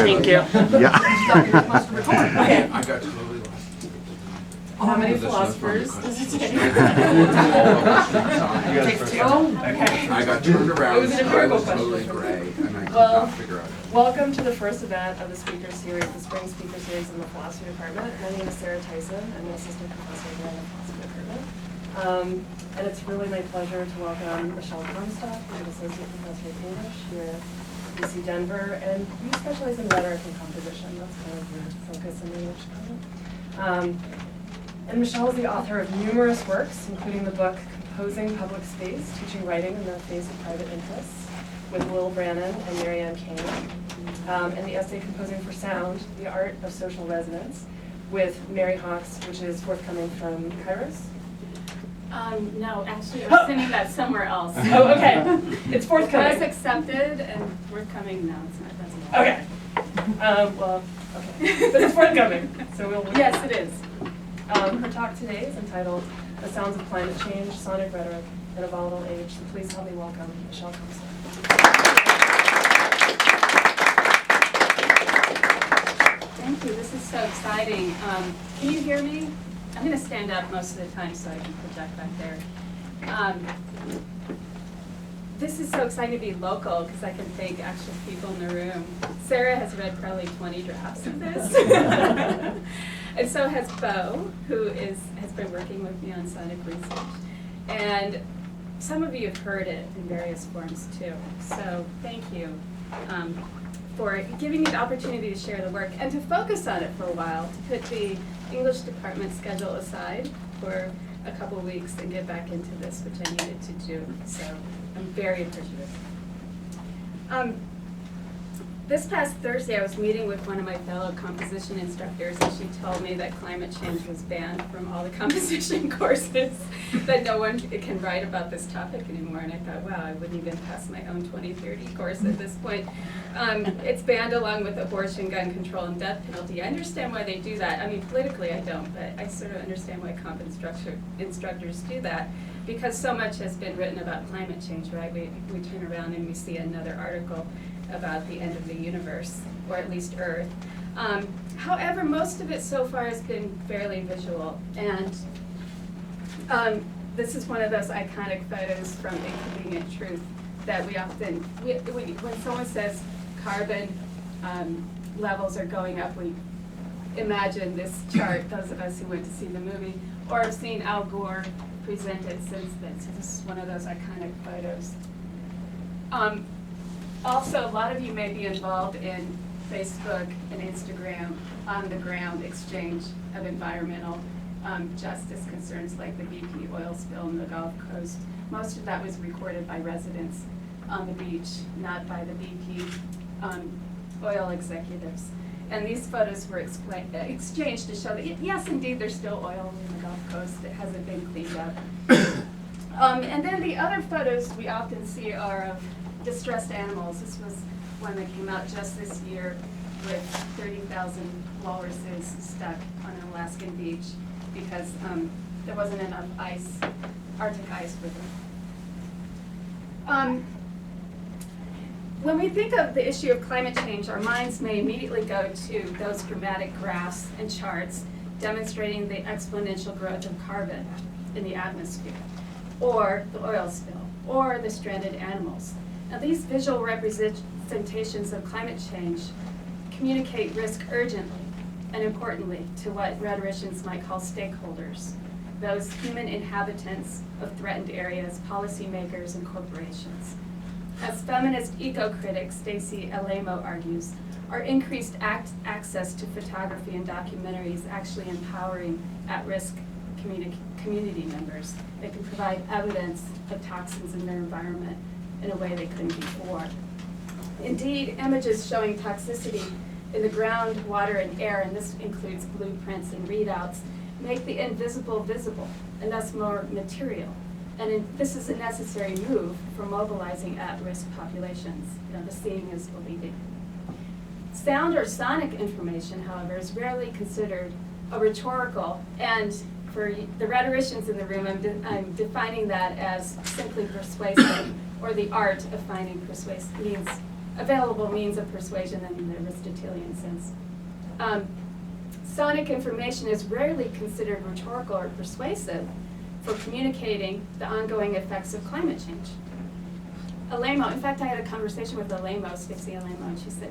Thank you. Yeah. Okay. I got totally lost. How many philosophers does it take? Takes two? Okay. I got turned around, It was an so I empirical was totally question. gray, and I could Well, not figure out. Welcome to the first event of the speaker series, the spring speaker series in the philosophy department. My name is Sarah Tyson. I'm an assistant professor here in the philosophy department. And it's really my pleasure to welcome Michelle Comstock, who's an associate professor of English here at UC Denver. And you specialize in rhetoric and composition. That's kind of your focus in the English department. And Michelle is the author of numerous works, including the book Composing Public Space, Teaching Writing in the Face of Private Interests, with Will Brannon and Marianne Kane, and the essay Composing for Sound, The Art of Social Resonance, with Mary Hawks, which is forthcoming from Kairos. No, actually, we're sending that somewhere else. Oh, okay. It's forthcoming. It was accepted, and we're coming now. It's not, that's Okay. Well, okay. But it's forthcoming, so we'll look. Yes, it is. Her talk today is entitled The Sounds of Climate Change, Sonic Rhetoric in a Volatile Age. So please help me welcome Michelle Comstock. Thank you. This is so exciting. Can you hear me? I'm going to stand up most of the time so I can project back there. This is so exciting to be local because I can thank actual people in the room. Sarah has read probably 20 drafts of this. And so has Bo, who has been working with me on sonic research. And some of you have heard it in various forms too. So thank you for giving me the opportunity to share the work and to focus on it for a while, to put the English department schedule aside for a couple of weeks and get back into this, which I needed to do. So I'm very appreciative. This past Thursday, I was meeting with one of my fellow composition instructors, and she told me that climate change was banned from all the composition courses, that no one can write about this topic anymore. And I thought, wow, I wouldn't even pass my own 2030 course at this point. It's banned along with abortion, gun control, and death penalty. I understand why they do that. I mean, politically, I don't, but I sort of understand why comp instructors do that, because so much has been written about climate change, right? We turn around and we see another article about the end of the universe, or at least Earth. However, most of it so far has been fairly visual, and this is one of those iconic photos from Inconvenient Truth that we often, when someone says carbon levels are going up, we imagine this chart, those of us who went to see the movie, or have seen Al Gore present it since then. So this is one of those iconic photos. Also, a lot of you may be involved in Facebook and Instagram on-the-ground exchange of environmental justice concerns like the BP oil spill in the Gulf Coast. Most of that was recorded by residents on the beach, not by the BP oil executives. And these photos were exchanged to show that, yes, indeed, there's still oil in the Gulf Coast. It hasn't been cleaned up. And then the other photos we often see are of distressed animals. This was one that came out just this year with 30,000 walruses stuck on an Alaskan beach because there wasn't enough ice, Arctic ice for them. When we think of the issue of climate change, our minds may immediately go to those dramatic graphs and charts demonstrating the exponential growth of carbon in the atmosphere, or the oil spill, or the stranded animals. Now, these visual representations of climate change communicate risk urgently and importantly to what rhetoricians might call stakeholders, those human inhabitants of threatened areas, policymakers, and corporations. As feminist eco-critic Stacey Alamo argues, our increased access to photography and documentary is actually empowering at-risk community members. They can provide evidence of toxins in their environment in a way they couldn't before. Indeed, images showing toxicity in the ground, water, and air, and this includes blueprints and readouts, make the invisible visible, and thus more material. And this is a necessary move for mobilizing at-risk populations. You know, the seeing is believing. Sound or sonic information, however, is rarely considered a rhetorical, and for the rhetoricians in the room, I'm defining that as simply persuasive, or the art of finding persuasive means available means of persuasion in the Aristotelian sense. Sonic information is rarely considered rhetorical or persuasive for communicating the ongoing effects of climate change. Alemo, in fact, I had a conversation with Alemo, Stixie Alemo, and she said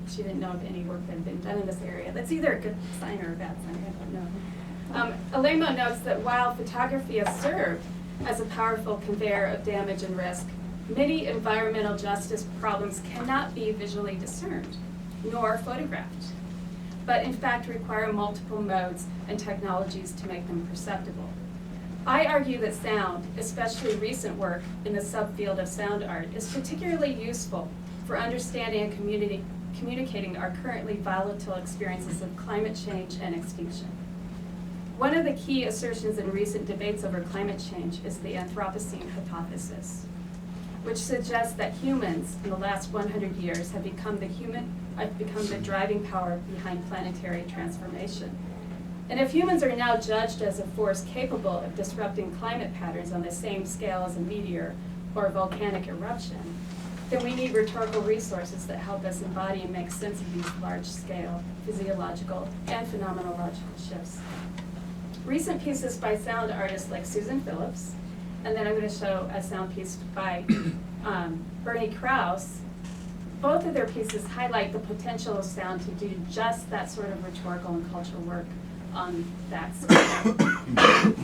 she didn't know of any work that had been done in this area. That's either a good sign or a bad sign, I don't know. Alemo notes that while photography has served as a powerful conveyor of damage and risk, many environmental justice problems cannot be visually discerned, nor photographed, but in fact require multiple modes and technologies to make them perceptible. I argue that sound, especially recent work in the subfield of sound art, is particularly useful for understanding and communicating our currently volatile experiences of climate change and extinction. One of the key assertions in recent debates over climate change is the Anthropocene hypothesis, which suggests that humans in the last 100 years have become the driving power behind planetary transformation. And if humans are now judged as a force capable of disrupting climate patterns on the same scale as a meteor or a volcanic eruption, then we need rhetorical resources that help us embody and make sense of these large-scale physiological and phenomenological shifts. Recent pieces by sound artists like Susan Phillips, and then I'm going to show a sound piece by Bernie Krause. Both of their pieces highlight the potential of sound to do just that sort of rhetorical and cultural work on that scale.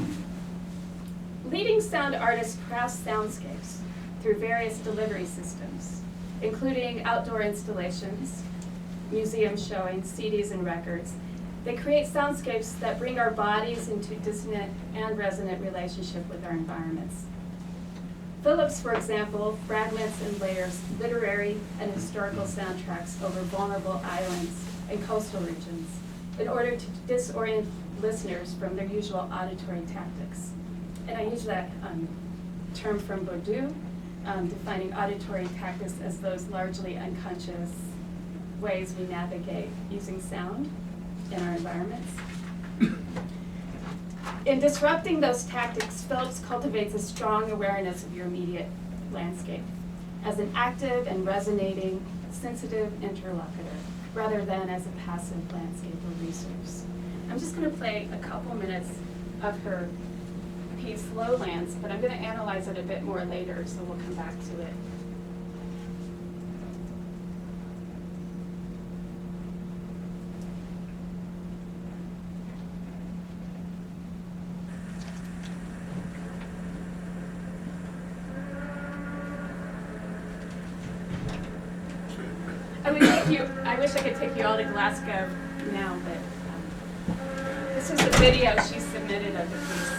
Leading sound artists craft soundscapes through various delivery systems, including outdoor installations, museum showings, CDs, and records. They create soundscapes that bring our bodies into dissonant and resonant relationship with our environments. Phillips, for example, fragments and layers literary and historical soundtracks over vulnerable islands and coastal regions in order to disorient listeners from their usual auditory tactics. And I use that term from Bourdieu, defining auditory tactics as those largely unconscious ways we navigate using sound in our environments. In disrupting those tactics, Phillips cultivates a strong awareness of your immediate landscape as an active and resonating, sensitive interlocutor, rather than as a passive landscape or resource. I'm just going to play a couple minutes of her piece, Lowlands, but I'm going to analyze it a bit more later, so we'll come back to it. I wish I could take you all to Glasgow now, but this is a video she submitted of the piece.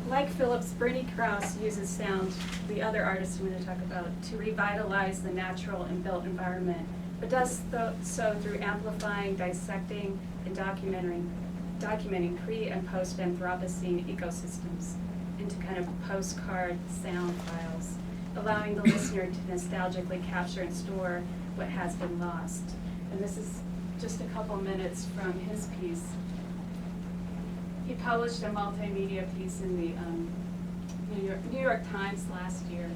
Like Phillips, Bernie Krause uses sound, the other artist I'm going to talk about, to revitalize the natural and built environment, but does so through amplifying, dissecting, and documenting pre- and post-Anthropocene ecosystems into kind of postcard sound files, allowing the listener to nostalgically capture and store what has been lost. And this is just a couple minutes from his piece. He published a multimedia piece in the New York Times last year.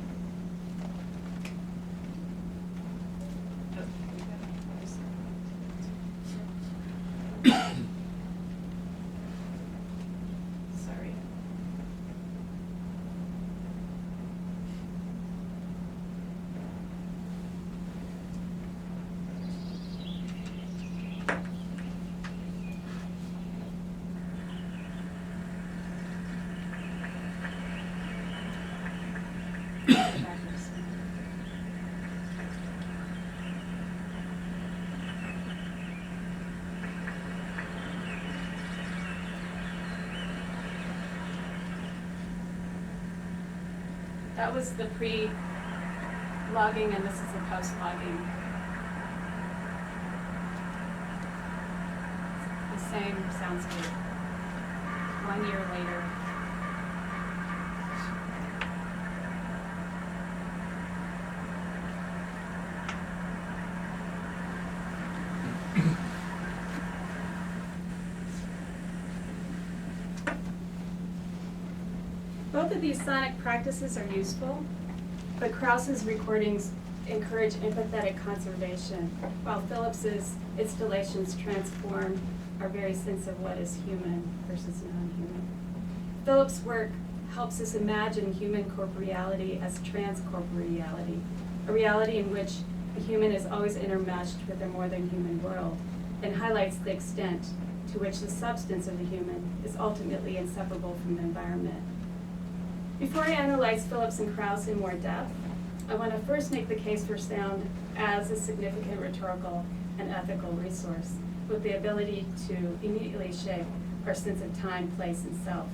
Sorry. factors. That was the pre-logging, and this is the post-logging. The same soundscape. 1 year later. Both of these sonic practices are useful, but Krause's recordings encourage empathetic conservation, while Phillips's installations transform our very sense of what is human versus non-human. Phillips' work helps us imagine human corporeality as transcorporeality, a reality in which the human is always intermeshed with the more than human world, and highlights the extent to which the substance of the human is ultimately inseparable from the environment. Before I analyze Phillips and Krause in more depth, I want to first make the case for sound as a significant rhetorical and ethical resource, with the ability to immediately shape our sense of time, place, and self.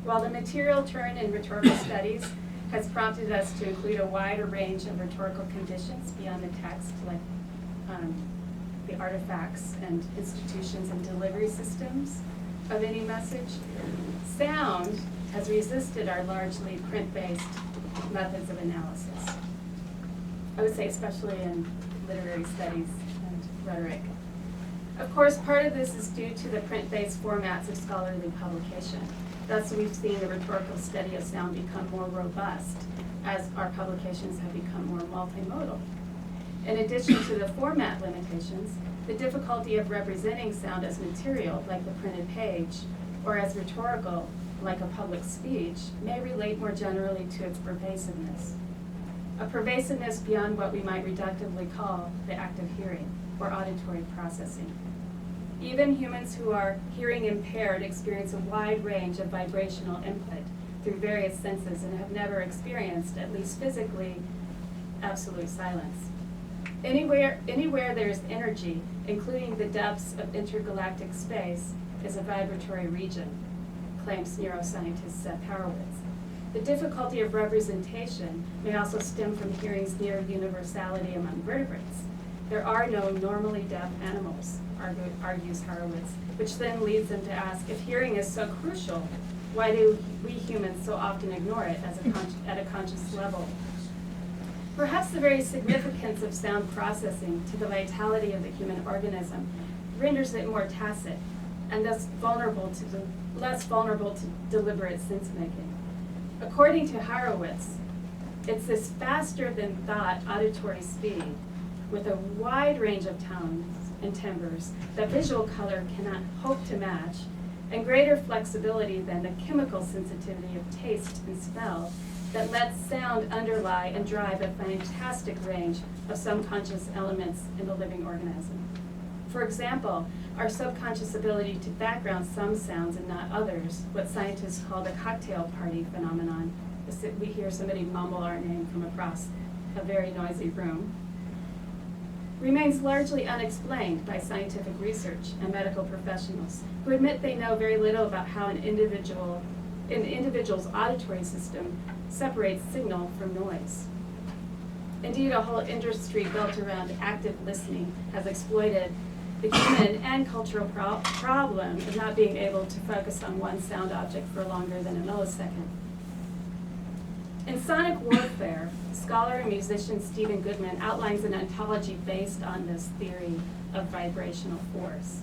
While the material turn in rhetorical studies has prompted us to include a wider range of rhetorical conditions beyond the text, like the artifacts and institutions and delivery systems of any message, sound has resisted our largely print-based methods of analysis. I would say especially in literary studies and rhetoric. Of course, part of this is due to the print-based formats of scholarly publication. Thus, we've seen the rhetorical study of sound become more robust as our publications have become more multimodal. In addition to the format limitations, the difficulty of representing sound as material, like the printed page, or as rhetorical, like a public speech, may relate more generally to its pervasiveness. A pervasiveness beyond what we might reductively call the act of hearing or auditory processing. Even humans who are hearing impaired experience a wide range of vibrational input through various senses and have never experienced, at least physically, absolute silence. Anywhere there is energy, including the depths of intergalactic space, is a vibratory region, claims neuroscientist Seth Horowitz. The difficulty of representation may also stem from hearing's near universality among vertebrates. There are no normally deaf animals, argues Horowitz, which then leads them to ask, if hearing is so crucial, why do we humans so often ignore it at a conscious level? Perhaps the very significance of sound processing to the vitality of the human organism renders it more tacit and thus less vulnerable to deliberate sense-making. According to Horowitz, it's this faster than thought auditory speed with a wide range of tones and timbres that visual color cannot hope to match, and greater flexibility than the chemical sensitivity of taste and smell that lets sound underlie and drive a fantastic range of subconscious elements in the living organism. For example, our subconscious ability to background some sounds and not others, what scientists call the cocktail party phenomenon. We hear somebody mumble our name from across a very noisy room, remains largely unexplained by scientific research and medical professionals who admit they know very little about how an individual's auditory system separates signal from noise. Indeed, a whole industry built around active listening has exploited the human and cultural problem of not being able to focus on one sound object for longer than a millisecond. In Sonic Warfare, scholar and musician Stephen Goodman outlines an ontology based on this theory of vibrational force.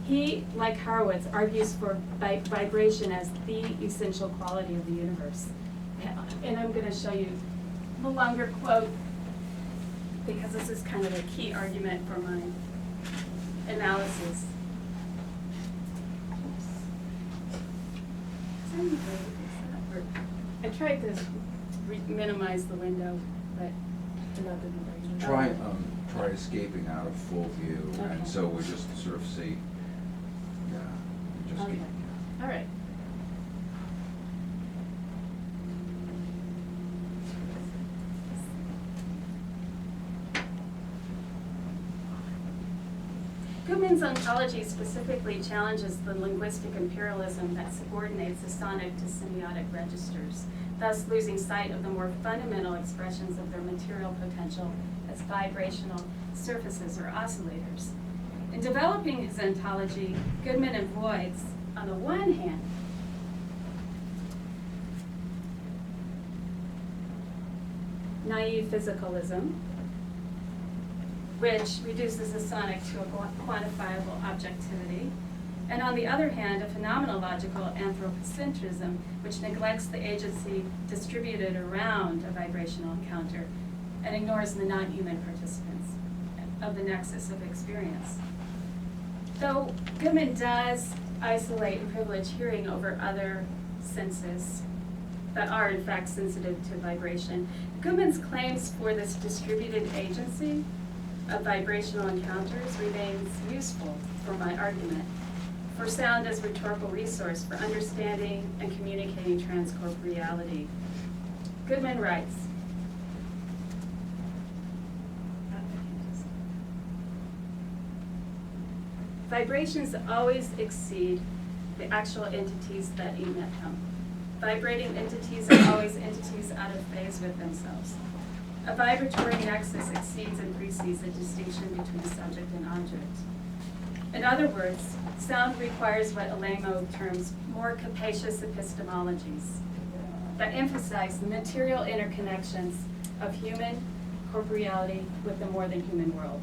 He, like Horowitz, argues for vibration as the essential quality of the universe. And I'm going to show you the longer quote because this is kind of a key argument for my analysis. I tried to minimize the window, but not the Try escaping out of full view, Okay. and so we just sort of see, yeah, we just Okay. keep, All right. Goodman's ontology specifically challenges the linguistic imperialism that subordinates the sonic to semiotic registers, thus losing sight of the more fundamental expressions of their material potential as vibrational surfaces or oscillators. In developing his ontology, Goodman avoids, on the one hand, naive physicalism, which reduces the sonic to a quantifiable objectivity, and on the other hand, a phenomenological anthropocentrism, which neglects the agency distributed around a vibrational encounter and ignores the non-human participants of the nexus of experience. Though Goodman does isolate and privilege hearing over other senses that are in fact sensitive to vibration, Goodman's claims for this distributed agency of vibrational encounters remains useful for my argument, for sound as rhetorical resource for understanding and communicating transcorporeality. Goodman writes, vibrations always exceed the actual entities that emit them. Vibrating entities are always entities out of phase with themselves. A vibratory nexus exceeds and precedes the distinction between subject and object. In other words, sound requires what Alemo terms more capacious epistemologies that emphasize the material interconnections of human corporeality with the more than human world,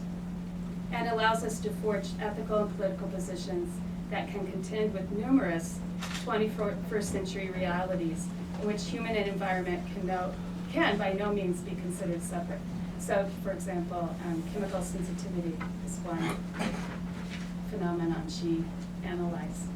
and allows us to forge ethical and political positions that can contend with numerous 21st century realities in which human and environment can by no means be considered separate. So, for example, chemical sensitivity is one phenomenon she analyzes.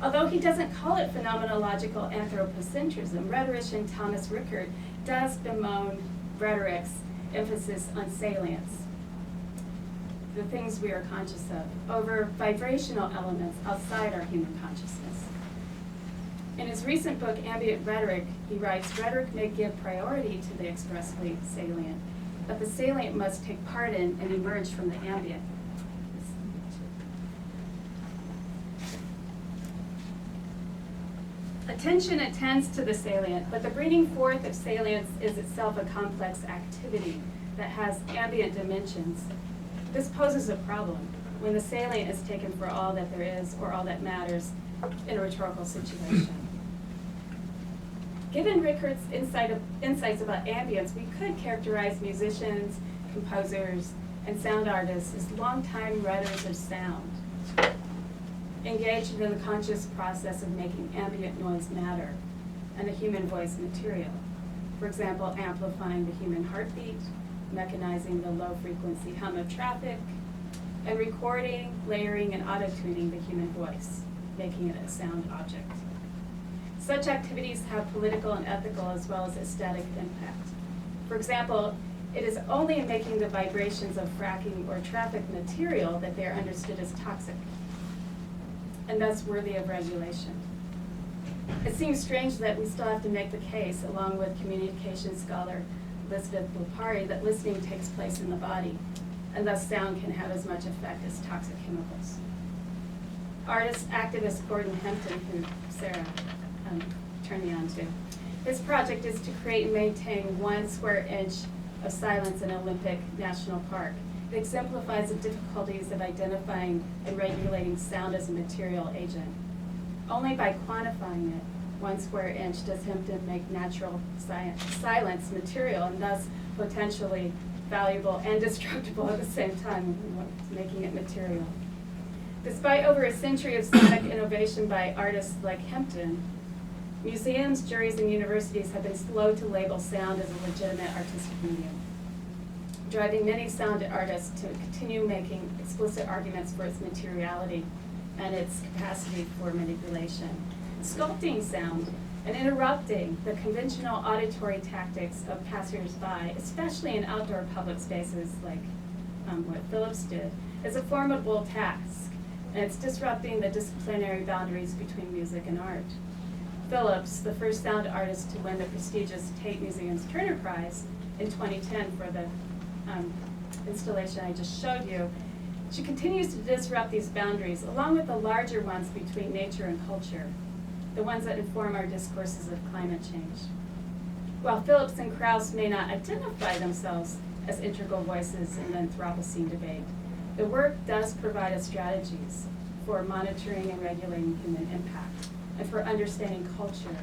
Although he doesn't call it phenomenological anthropocentrism, rhetorician Thomas Rickert does bemoan rhetoric's emphasis on salience, the things we are conscious of, over vibrational elements outside our human consciousness. In his recent book, Ambient Rhetoric, he writes, rhetoric may give priority to the expressly salient, but the salient must take part in and emerge from the ambient. Attention attends to the salient, but the bringing forth of salience is itself a complex activity that has ambient dimensions. This poses a problem when the salient is taken for all that there is or all that matters in a rhetorical situation. Given Rickert's insights about ambience, we could characterize musicians, composers, and sound artists as longtime writers of sound, engaged in the conscious process of making ambient noise matter and the human voice material. For example, amplifying the human heartbeat, mechanizing the low-frequency hum of traffic, and recording, layering, and auto-tuning the human voice, making it a sound object. Such activities have political and ethical as well as aesthetic impact. For example, it is only in making the vibrations of fracking or traffic material that they are understood as toxic, and thus worthy of regulation. It seems strange that we still have to make the case, along with communication scholar Elizabeth Lupari, that listening takes place in the body, and thus sound can have as much effect as toxic chemicals. Artist, activist Gordon Hempton, who Sarah turned me on to, his project is to create and maintain 1 square inch of silence in Olympic National Park. It exemplifies the difficulties of identifying and regulating sound as a material agent. Only by quantifying it, 1 square inch, does Hempton make natural silence material, and thus potentially valuable and destructible at the same time, making it material. Despite over a century of sonic innovation by artists like Hempton, museums, juries, and universities have been slow to label sound as a legitimate artistic medium, driving many sound artists to continue making explicit arguments for its materiality and its capacity for manipulation, sculpting sound and interrupting the conventional auditory tactics of passers-by, especially in outdoor public spaces like what Phillips did, is a formidable task, and it's disrupting the disciplinary boundaries between music and art. Phillips, the first sound artist to win the prestigious Tate Museum's Turner Prize in 2010 for the installation I just showed you, she continues to disrupt these boundaries, along with the larger ones between nature and culture, the ones that inform our discourses of climate change. While Phillips and Krauss may not identify themselves as integral voices in the Anthropocene debate, the work does provide us strategies for monitoring and regulating human impact, and for understanding culture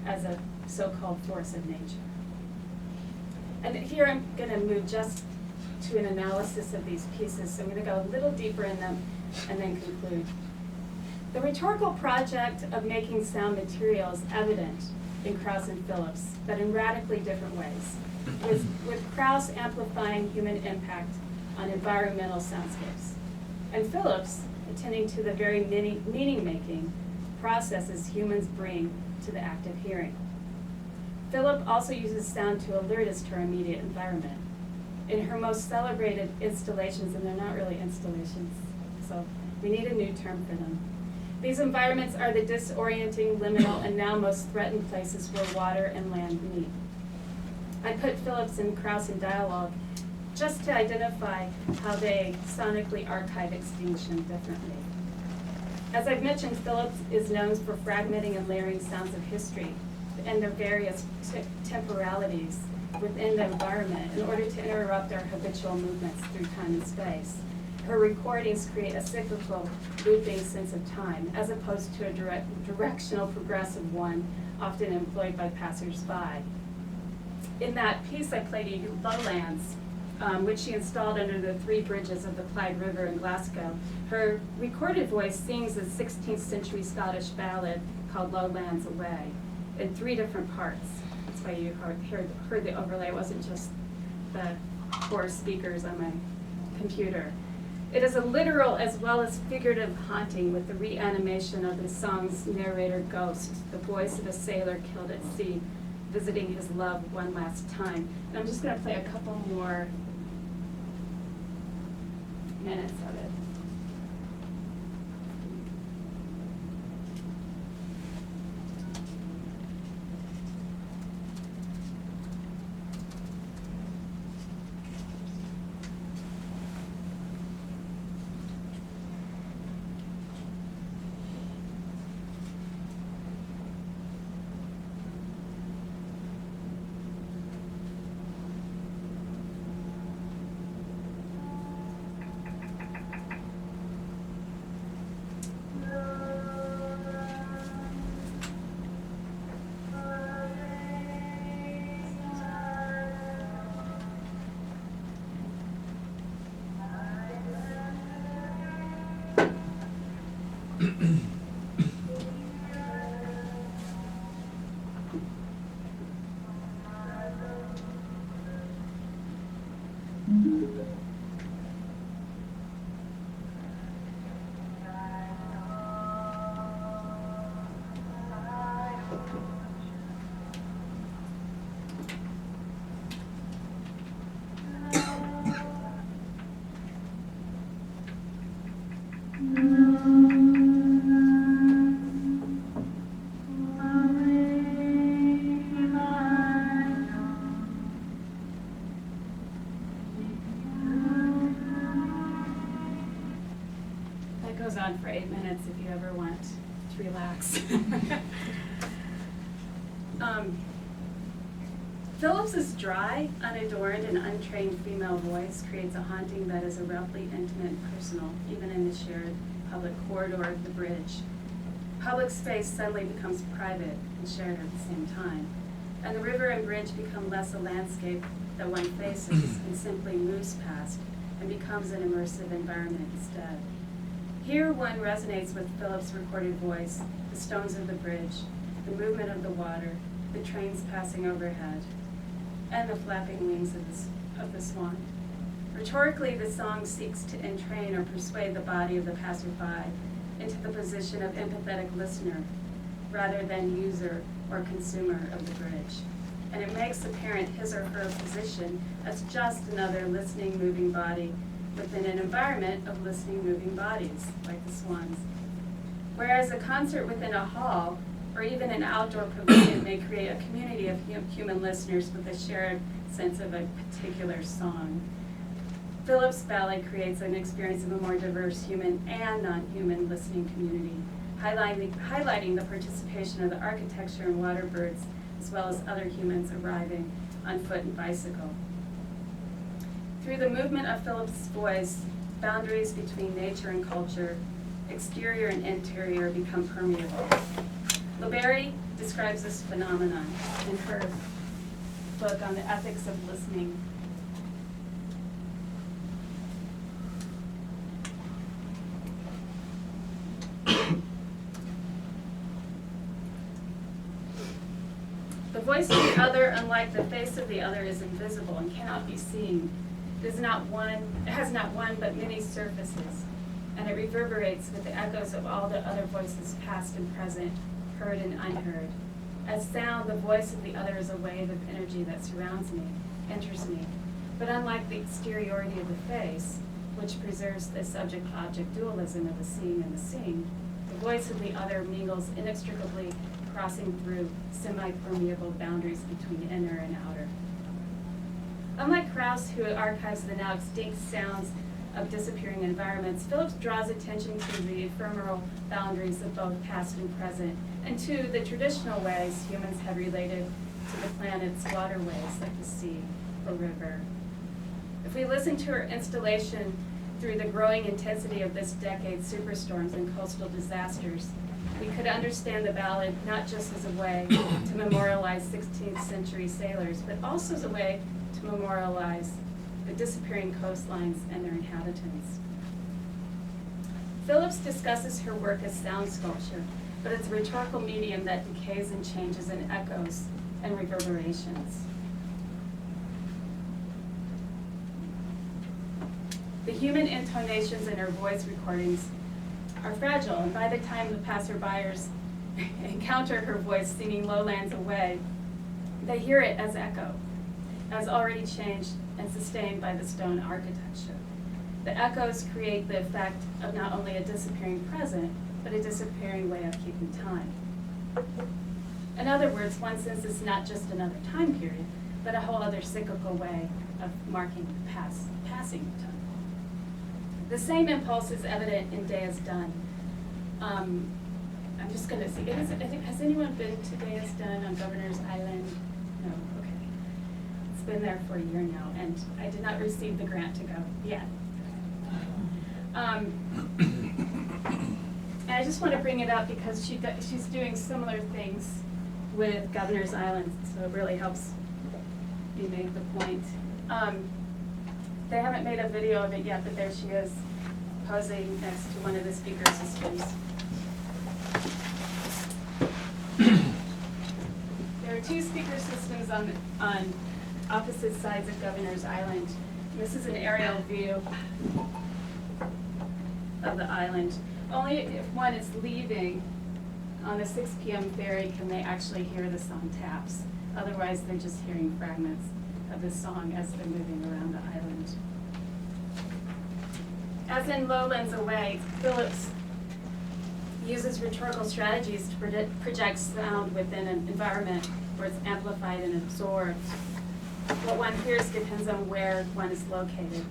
as a so-called force of nature. And here I'm going to move just to an analysis of these pieces, so I'm going to go a little deeper in them and then conclude. The rhetorical project of making sound material is evident in Krauss and Phillips, but in radically different ways, with Krauss amplifying human impact on environmental soundscapes, and Phillips attending to the very meaning-making processes humans bring to the act of hearing. Philip also uses sound to alert us to our immediate environment. In her most celebrated installations, and they're not really installations, so we need a new term for them. These environments are the disorienting, liminal, and now most threatened places where water and land meet. I put Phillips and Krauss in dialogue just to identify how they sonically archive extinction differently. As I've mentioned, Phillips is known for fragmenting and layering sounds of history and their various temporalities within the environment in order to interrupt our habitual movements through time and space. Her recordings create a cyclical, looping sense of time, as opposed to a directional, progressive one often employed by passers-by. In that piece, I played you Lowlands, which she installed under the 3 bridges of the Clyde River in Glasgow. Her recorded voice sings a 16th century Scottish ballad called Lowlands Away in 3 different parts. That's why you heard the overlay. It wasn't just the 4 speakers on my computer. It is a literal as well as figurative haunting with the reanimation of the song's narrator ghost, the voice of a sailor killed at sea, visiting his love one last time. And I'm just going to play a couple more minutes of it. On for 8 minutes if you ever want to relax. Phillips's dry, unadorned, and untrained female voice creates a haunting that is abruptly intimate and personal, even in the shared public corridor of the bridge. Public space suddenly becomes private and shared at the same time, and the river and bridge become less a landscape that one faces and simply moves past, and becomes an immersive environment instead. Here one resonates with Phillips' recorded voice, the stones of the bridge, the movement of the water, the trains passing overhead, and the flapping wings of the swan. Rhetorically, the song seeks to entrain or persuade the body of the passerby into the position of empathetic listener, rather than user or consumer of the bridge. And it makes apparent his or her position as just another listening, moving body within an environment of listening, moving bodies, like the swans. Whereas a concert within a hall, or even an outdoor pavilion, may create a community of human listeners with a shared sense of a particular song. Phillips' ballad creates an experience of a more diverse human and non-human listening community, highlighting the participation of the architecture and water birds, as well as other humans arriving on foot and bicycle. Through the movement of Phillips' voice, boundaries between nature and culture, exterior and interior, become permeable. LeBerry describes this phenomenon in her book on the ethics of listening. The voice of the other, unlike the face of the other, is invisible and cannot be seen. It has not one but many surfaces, and it reverberates with the echoes of all the other voices, past and present, heard and unheard. As sound, the voice of the other is a wave of energy that surrounds me, enters me. But unlike the exteriority of the face, which preserves the subject-object dualism of the seeing and the seen, the voice of the other mingles inextricably, crossing through semi-permeable boundaries between inner and outer. Unlike Krauss, who archives the now extinct sounds of disappearing environments, Phillips draws attention to the ephemeral boundaries of both past and present, and to the traditional ways humans have related to the planet's waterways, like the sea or river. If we listen to her installation through the growing intensity of this decade's superstorms and coastal disasters, we could understand the ballad not just as a way to memorialize 16th century sailors, but also as a way to memorialize the disappearing coastlines and their inhabitants. Phillips discusses her work as sound sculpture, but it's a rhetorical medium that decays and changes in echoes and reverberations. The human intonations in her voice recordings are fragile, and by the time the passerbyers encounter her voice singing lowlands away, they hear it as echo, as already changed and sustained by the stone architecture. The echoes create the effect of not only a disappearing present, but a disappearing way of keeping time. In other words, one sense is not just another time period, but a whole other cyclical way of marking the passing of time. The same impulse is evident in Day is Done. I'm just going to see, has anyone been to Day is Done on Governor's Island? No, okay. It's been there for a year now, and I did not receive the grant to go yet. And I just want to bring it up because she's doing similar things with Governor's Island, so it really helps me make the point. They haven't made a video of it yet, but there she is, posing next to one of the speaker systems. There are two speaker systems on opposite sides of Governor's Island. This is an aerial view of the island. Only if one is leaving on the 6 p.m. ferry can they actually hear the song taps. Otherwise, they're just hearing fragments of the song as they're moving around the island. As in Lowlands Away, Phillips uses rhetorical strategies to project sound within an environment where it's amplified and absorbed. What one hears depends on where one is located.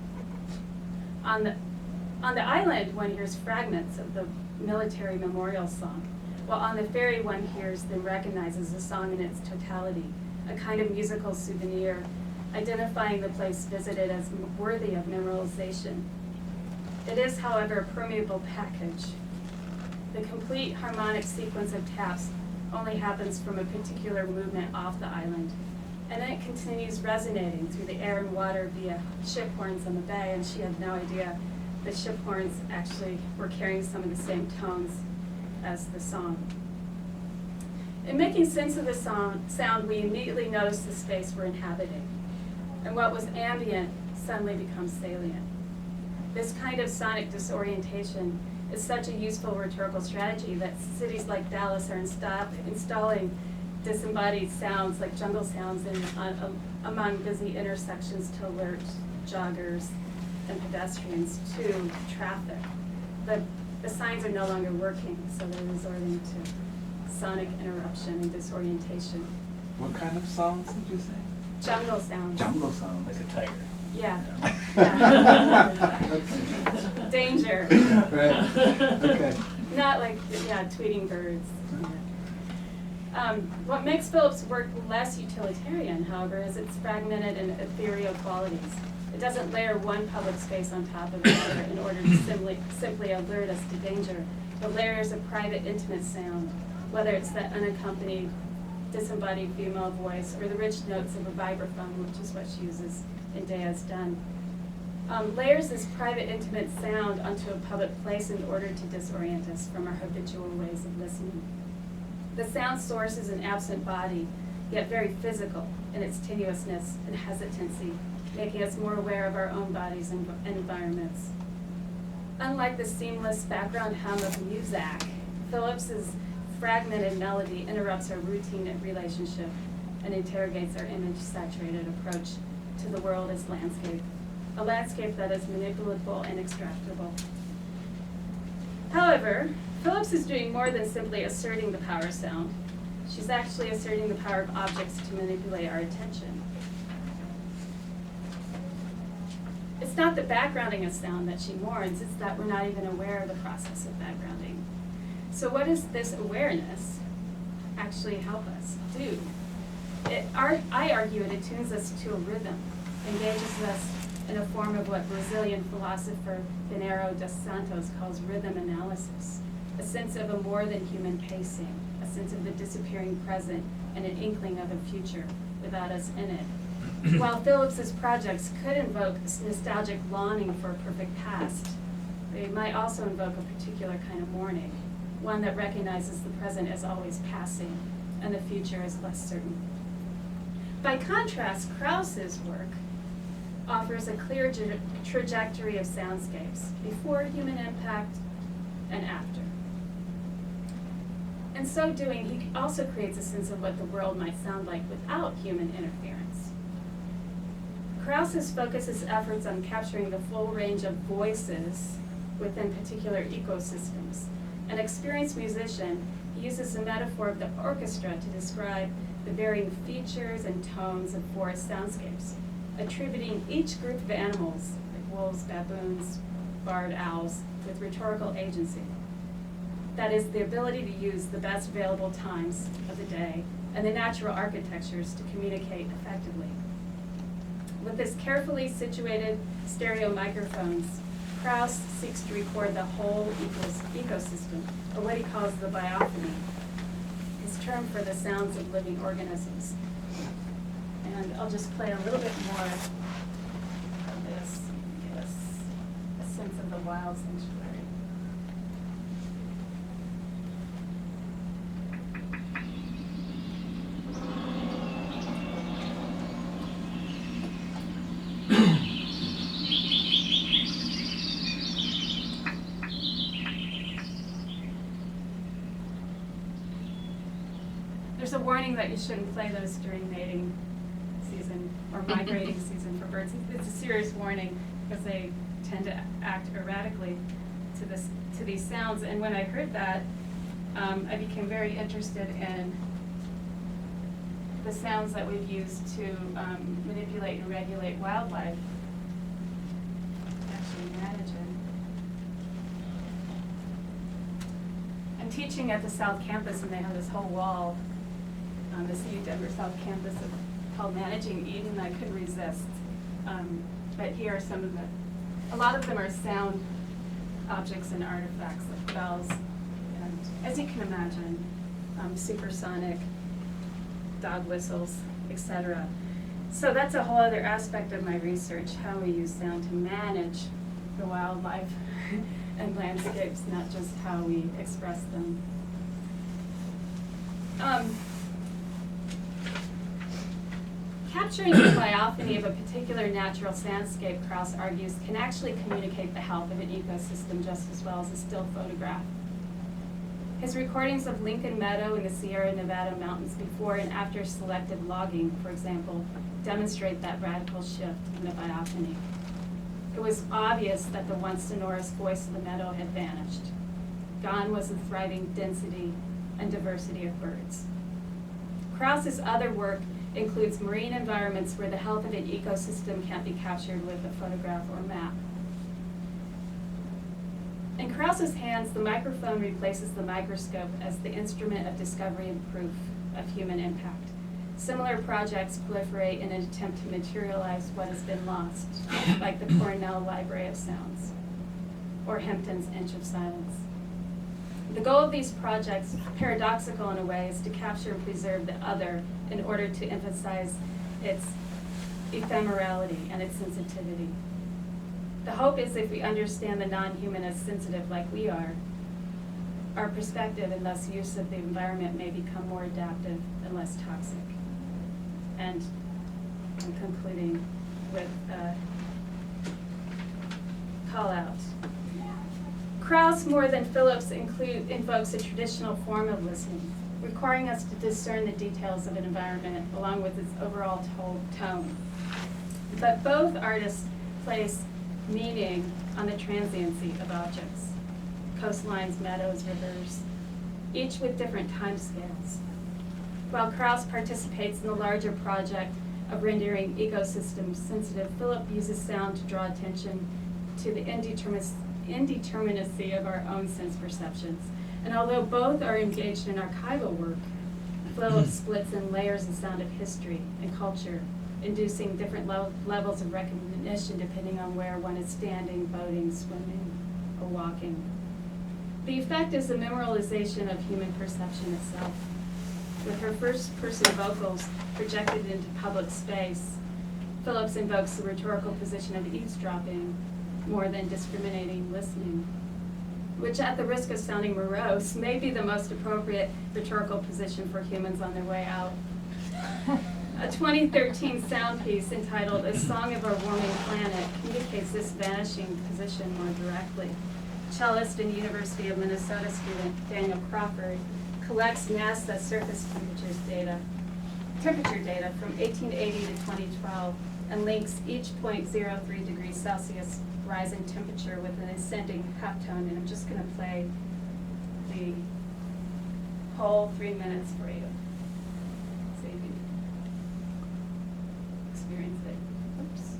On the island, one hears fragments of the military memorial song, while on the ferry, one hears and recognizes the song in its totality, a kind of musical souvenir, identifying the place visited as worthy of memorialization. It is, however, a permeable package. The complete harmonic sequence of taps only happens from a particular movement off the island, and then it continues resonating through the air and water via ship horns on the bay, and she had no idea the ship horns actually were carrying some of the same tones as the song. In making sense of the sound, we immediately notice the space we're inhabiting, and what was ambient suddenly becomes salient. This kind of sonic disorientation is such a useful rhetorical strategy that cities like Dallas are installing disembodied sounds like jungle sounds among busy intersections to alert joggers and pedestrians to traffic. The signs are no longer working, so they're resorting to sonic interruption and disorientation. What kind of sounds did you say? Jungle sounds. Jungle sounds. Like a tiger. Yeah. That's- Danger. Right, okay. Not like, yeah, tweeting birds. What makes Phillips' work less utilitarian, however, is its fragmented and ethereal qualities. It doesn't layer one public space on top of another in order to simply alert us to danger. It layers a private, intimate sound, whether it's that unaccompanied, disembodied female voice or the rich notes of a vibraphone, which is what she uses in Day As Done. Layers this private, intimate sound onto a public place in order to disorient us from our habitual ways of listening. The sound source is an absent body, yet very physical in its tenuousness and hesitancy, making us more aware of our own bodies and environments. Unlike the seamless background hum of Muzak, Phillips's fragmented melody interrupts our routine relationship and interrogates our image-saturated approach to the world as landscape, a landscape that is manipulable and extractable. However, Phillips is doing more than simply asserting the power of sound. She's actually asserting the power of objects to manipulate our attention. It's not the backgrounding of sound that she mourns, it's that we're not even aware of the process of backgrounding. So what does this awareness actually help us do? I argue it attunes us to a rhythm, engages us in a form of what Brazilian philosopher Pinheiro dos Santos calls rhythm analysis, a sense of a more than human pacing, a sense of the disappearing present, and an inkling of a future without us in it. While Phillips's projects could invoke this nostalgic longing for a perfect past, they might also invoke a particular kind of mourning, one that recognizes the present as always passing and the future as less certain. By contrast, Krauss's work offers a clear trajectory of soundscapes before human impact and after. In so doing, he also creates a sense of what the world might sound like without human interference. Krauss focuses efforts on capturing the full range of voices within particular ecosystems. An experienced musician, he uses the metaphor of the orchestra to describe the varying features and tones of forest soundscapes, attributing each group of animals, like wolves, baboons, barred owls, with rhetorical agency. That is, the ability to use the best available times of the day and the natural architectures to communicate effectively. With his carefully situated stereo microphones, Krauss seeks to record the whole ecosystem, or what he calls the biophony, his term for the sounds of living organisms. And I'll just play a little bit more of this, give us a sense of the wild sanctuary. There's a warning that you shouldn't play those during mating season or migrating season for birds. It's a serious warning because they tend to act erratically to these sounds. And when I heard that, I became very interested in the sounds that we've used to manipulate and regulate wildlife, actually manage it. I'm teaching at the South Campus, and they have this whole wall, the CU Denver South Campus, called Managing Eden. I couldn't resist. But here are some of a lot of them are sound objects and artifacts, like bells, and as you can imagine, supersonic, dog whistles, etc. So that's a whole other aspect of my research, how we use sound to manage the wildlife and landscapes, not just how we express them. Capturing the biophony of a particular natural soundscape, Krauss argues, can actually communicate the health of an ecosystem just as well as a still photograph. His recordings of Lincoln Meadow in the Sierra Nevada mountains before and after selective logging, for example, demonstrate that radical shift in the biophony. It was obvious that the once sonorous voice of the meadow had vanished. Gone was the thriving density and diversity of birds. Krauss's other work includes marine environments where the health of an ecosystem can't be captured with a photograph or map. In Krause's hands, the microphone replaces the microscope as the instrument of discovery and proof of human impact. Similar projects proliferate in an attempt to materialize what has been lost, like the Cornell Library of Sounds or Hempton's Inch of Silence. The goal of these projects, paradoxical in a way, is to capture and preserve the other in order to emphasize its ephemerality and its sensitivity. The hope is if we understand the non-human as sensitive like we are, our perspective and thus use of the environment may become more adaptive and less toxic. And I'm concluding with a call out. Krause, more than Phillips, invokes a traditional form of listening, requiring us to discern the details of an environment along with its overall tone. But both artists place meaning on the transiency of objects, coastlines, meadows, rivers, each with different timescales. While Krause participates in the larger project of rendering ecosystems sensitive, Philip uses sound to draw attention to the indeterminacy of our own sense perceptions. And although both are engaged in archival work, Philip splits in layers of sound of history and culture, inducing different levels of recognition depending on where one is standing, boating, swimming, or walking. The effect is the memorialization of human perception itself. With her first-person vocals projected into public space, Phillips invokes the rhetorical position of eavesdropping more than discriminating listening, which, at the risk of sounding morose, may be the most appropriate rhetorical position for humans on their way out. A 2013 sound piece entitled A Song of Our Warming Planet communicates this vanishing position more directly. Cellist and University of Minnesota student Daniel Crawford collects NASA surface temperature data from 1880 to 2012 and links each 0.03 degrees Celsius rise in temperature with an ascending halftone, and I'm just going to play the whole 3 minutes for you so you can experience it. Oops.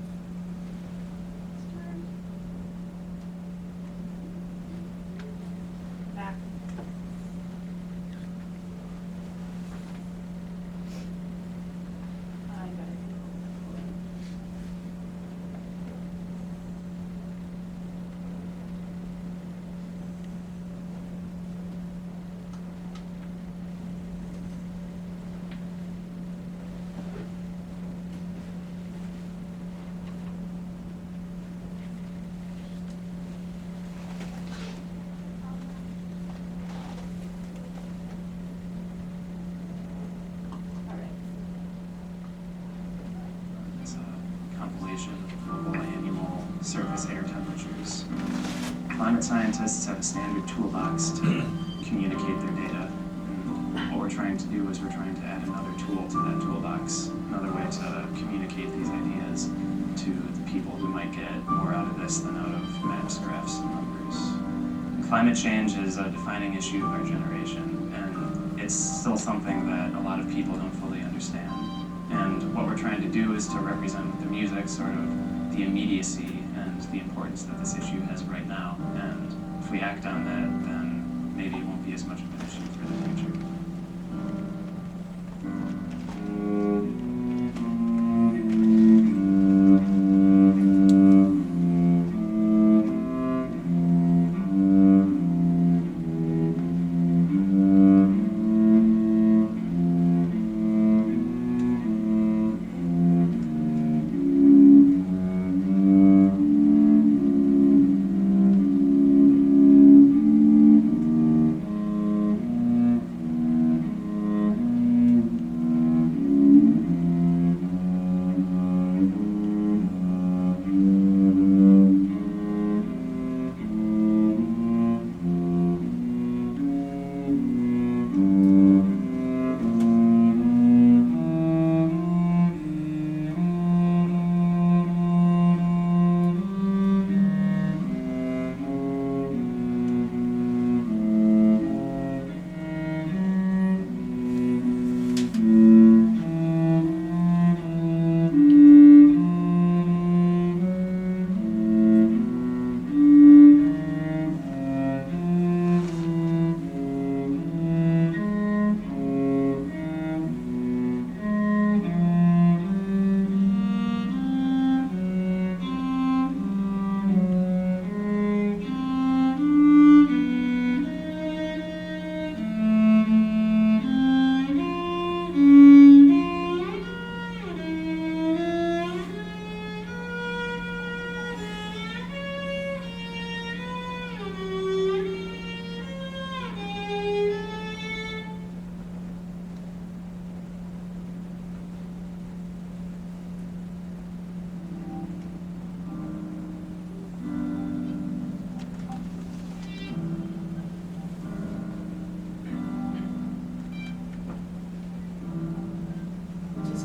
Back. I got it. All right. It's a compilation of global annual surface air temperatures. Climate scientists have a standard toolbox to communicate their data. And what we're trying to do is we're trying to add another tool to that toolbox, another way to communicate these ideas to the people who might get more out of this than out of maps, graphs, and numbers. And climate change is a defining issue of our generation, and it's still something that a lot of people don't fully understand. And what we're trying to do is to represent with the music sort of the immediacy and the importance that this issue has right now. And if we act on that, then maybe it won't be as much of an issue for the future.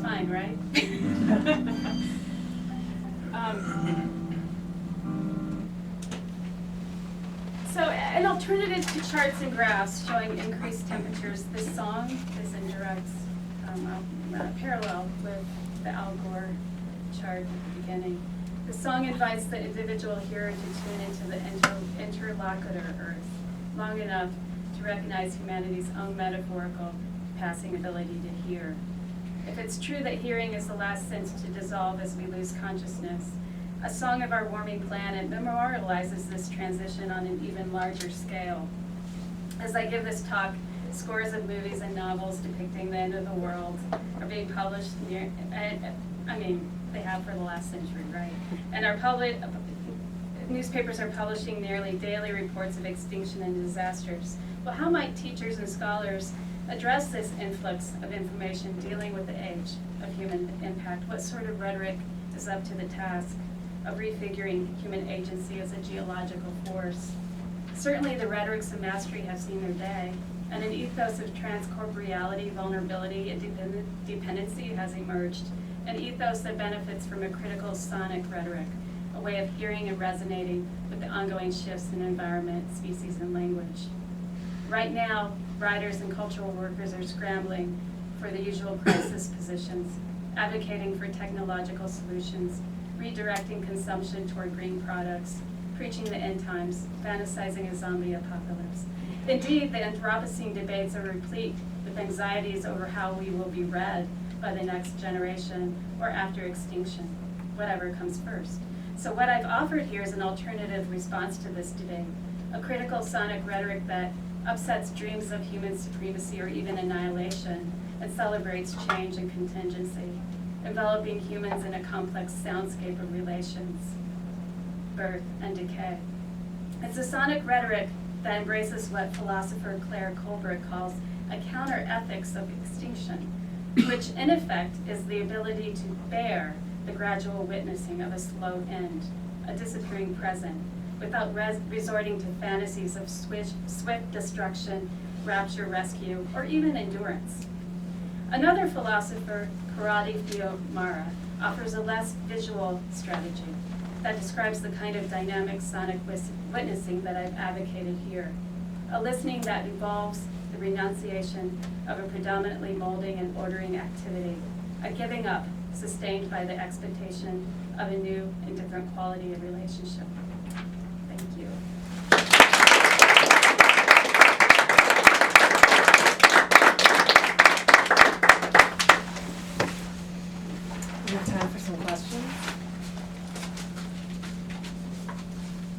fine, right? So an alternative to charts and graphs showing increased temperatures, this song is in direct parallel with the Al Gore chart at the beginning. The song invites the individual hearer to tune into the interlocutor Earth long enough to recognize humanity's own metaphorical passing ability to hear. If it's true that hearing is the last sense to dissolve as we lose consciousness, a song of our warming planet memorializes this transition on an even larger scale. As I give this talk, scores of movies and novels depicting the end of the world are being published near, they have for the last century, right? And newspapers are publishing nearly daily reports of extinction and disasters. Well, how might teachers and scholars address this influx of information dealing with the age of human impact? What sort of rhetoric is up to the task of refiguring human agency as a geological force? Certainly the rhetorics of mastery have seen their day, and an ethos of transcorporeality, vulnerability, and dependency has emerged, an ethos that benefits from a critical sonic rhetoric, a way of hearing and resonating with the ongoing shifts in environment, species, and language. Right now, writers and cultural workers are scrambling for the usual crisis positions, advocating for technological solutions, redirecting consumption toward green products, preaching the end times, fantasizing a zombie apocalypse. Indeed, the Anthropocene debates are replete with anxieties over how we will be read by the next generation or after extinction, whatever comes first. So what I've offered here is an alternative response to this debate, a critical sonic rhetoric that upsets dreams of human supremacy or even annihilation and celebrates change and contingency, enveloping humans in a complex soundscape of relations, birth, and decay. It's a sonic rhetoric that embraces what philosopher Claire Colbert calls a counter-ethics of extinction, which in effect is the ability to bear the gradual witnessing of a slow end, a disappearing present, without resorting to fantasies of swift destruction, rapture, rescue, or even endurance. Another philosopher, Karate Fiomara, offers a less visual strategy that describes the kind of dynamic sonic witnessing that I've advocated here, a listening that involves the renunciation of a predominantly molding and ordering activity, a giving up sustained by the expectation of a new and different quality of relationship. Thank you. We have time for some questions.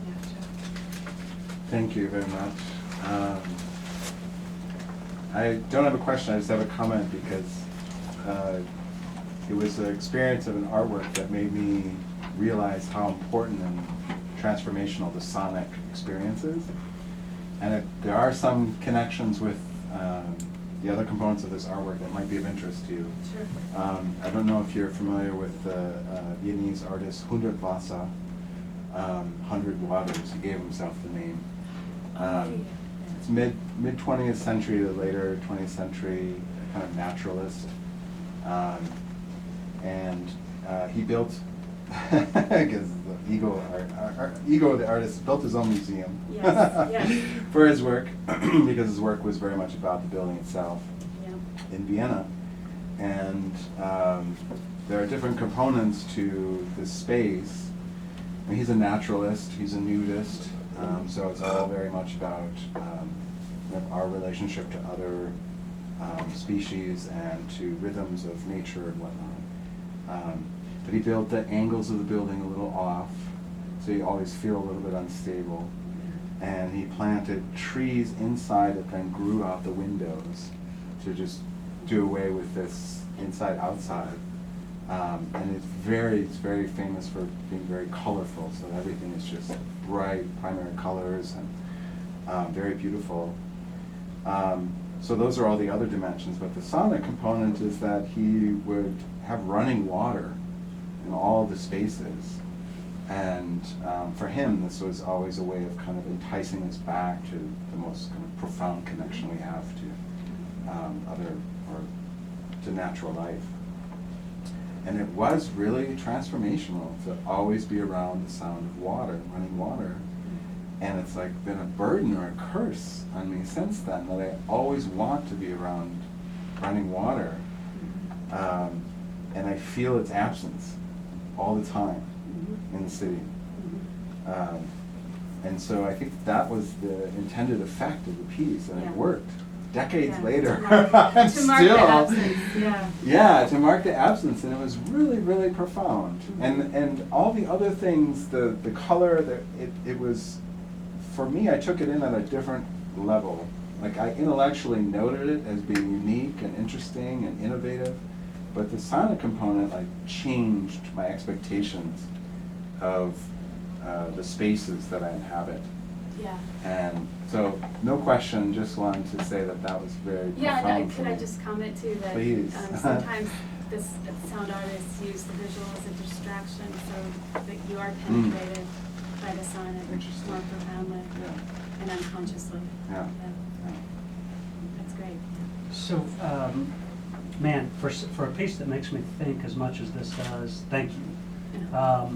Yeah, Jeff. Thank you very much. I don't have a question, I just have a comment because it was an experience of an artwork that made me realize how important and transformational the sonic experience is. And there are some connections with the other components of this artwork that might be of interest to you. Sure. I don't know if you're familiar with the Vietnamese artist 100 Vasa, 100 Waters. He gave himself the name. It's mid 20th century to later 20th century, kind of naturalist. And he built, because the ego of the artist, built his own museum. Yes, yes. For his work, because his work was very much about the building itself Yeah. in Vienna. And there are different components to this space. I mean, he's a naturalist, he's a nudist, so it's all very much about our relationship to other species and to rhythms of nature and whatnot. But he built the angles of the building a little off, so you always feel a little bit unstable. And he planted trees inside that then grew out the windows to just do away with this inside-outside. And it's very famous for being very colorful, so everything is just bright primary colors and very beautiful. So those are all the other dimensions, but the sonic component is that he would have running water in all the spaces. And for him, this was always a way of kind of enticing us back to the most kind of profound connection we have to other, or to natural life. And it was really transformational to always be around the sound of water, running water. And it's like been a burden or a curse on me since then, that I always want to be around running water. And I feel its absence all the time in the city. And so I think that was the intended effect of the piece, and Yeah. it worked. Decades Yeah, later, to mark- I'm to mark the still, absence, yeah. yeah, to mark the absence, and it was really, really profound. And all the other things, the color, it was, for me, I took it in at a different level. Like, I intellectually noted it as being unique and interesting and innovative, but the sonic component, like, changed my expectations of the spaces that I inhabit. Yeah. And so, no question, just wanted to say that that was very Yeah, profound no, for could I me. just comment too that Please. Sometimes this sound artists use the visual as a distraction so that you are Mm. penetrated by the sonic Interesting. more profoundly Yeah. and unconsciously. Yeah. Yeah. That's great. So, man, for a piece that makes me think as much as this does, thank you. Yeah.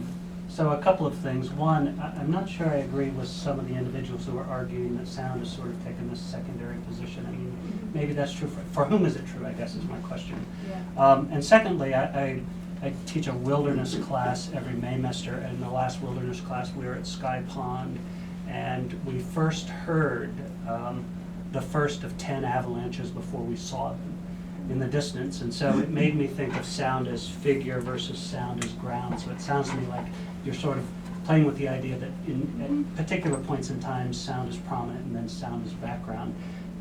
So a couple of things. One, I'm not sure I agree with some of the individuals who are arguing that sound has sort of taken this secondary position. I mean, maybe that's true. For whom is it true, I guess, is my question. Yeah. And secondly, I teach a wilderness class every Maymester, and in the last wilderness class we were at Sky Pond, and we first heard the first of 10 avalanches before we saw them in the distance, and so it made me think of sound as figure versus sound as ground. So it sounds to me like you're sort of playing with the idea that at particular points in time sound is prominent and then sound is background.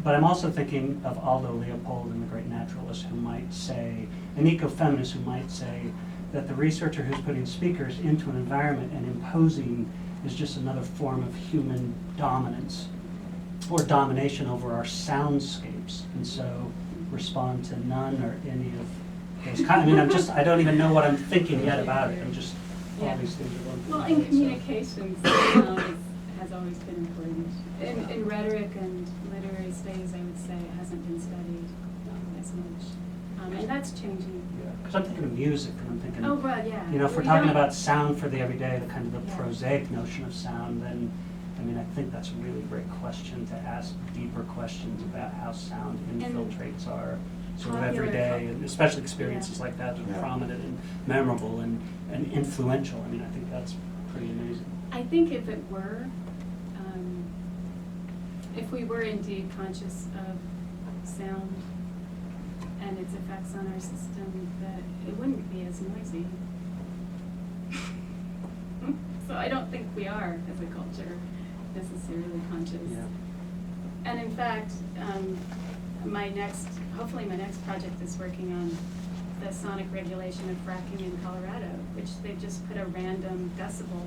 But I'm also thinking of Aldo Leopold and the great naturalist who might say, an ecofeminist who might say that the researcher who's putting speakers into an environment and imposing is just another form of human dominance or domination over our soundscapes. And so respond to none or any of those kind. I mean, I don't even know what I'm thinking yet about it. I'm just, all these things are going through Well, my in head, so. communications, sound has always been important. In rhetoric and literary studies, I would say it hasn't been studied as much. And that's changing. Because I'm thinking of music, and I'm thinking, Oh, right, yeah. you know, if we're We talking don't- about sound for the everyday, the kind of the Yeah. prosaic notion of sound, then, I mean, I think that's a really great question to ask deeper questions about how sound infiltrates our sort of Popular everyday, cul- and especially experiences Yeah. like that that are Yeah. prominent and memorable and influential. I mean, I think that's pretty amazing. I think if it were, if we were indeed conscious of sound and its effects on our system, that it wouldn't be as noisy. So I don't think we are, as a culture, necessarily conscious. Yeah. And in fact, hopefully my next project is working on the sonic regulation of fracking in Colorado, which they just put a random decibel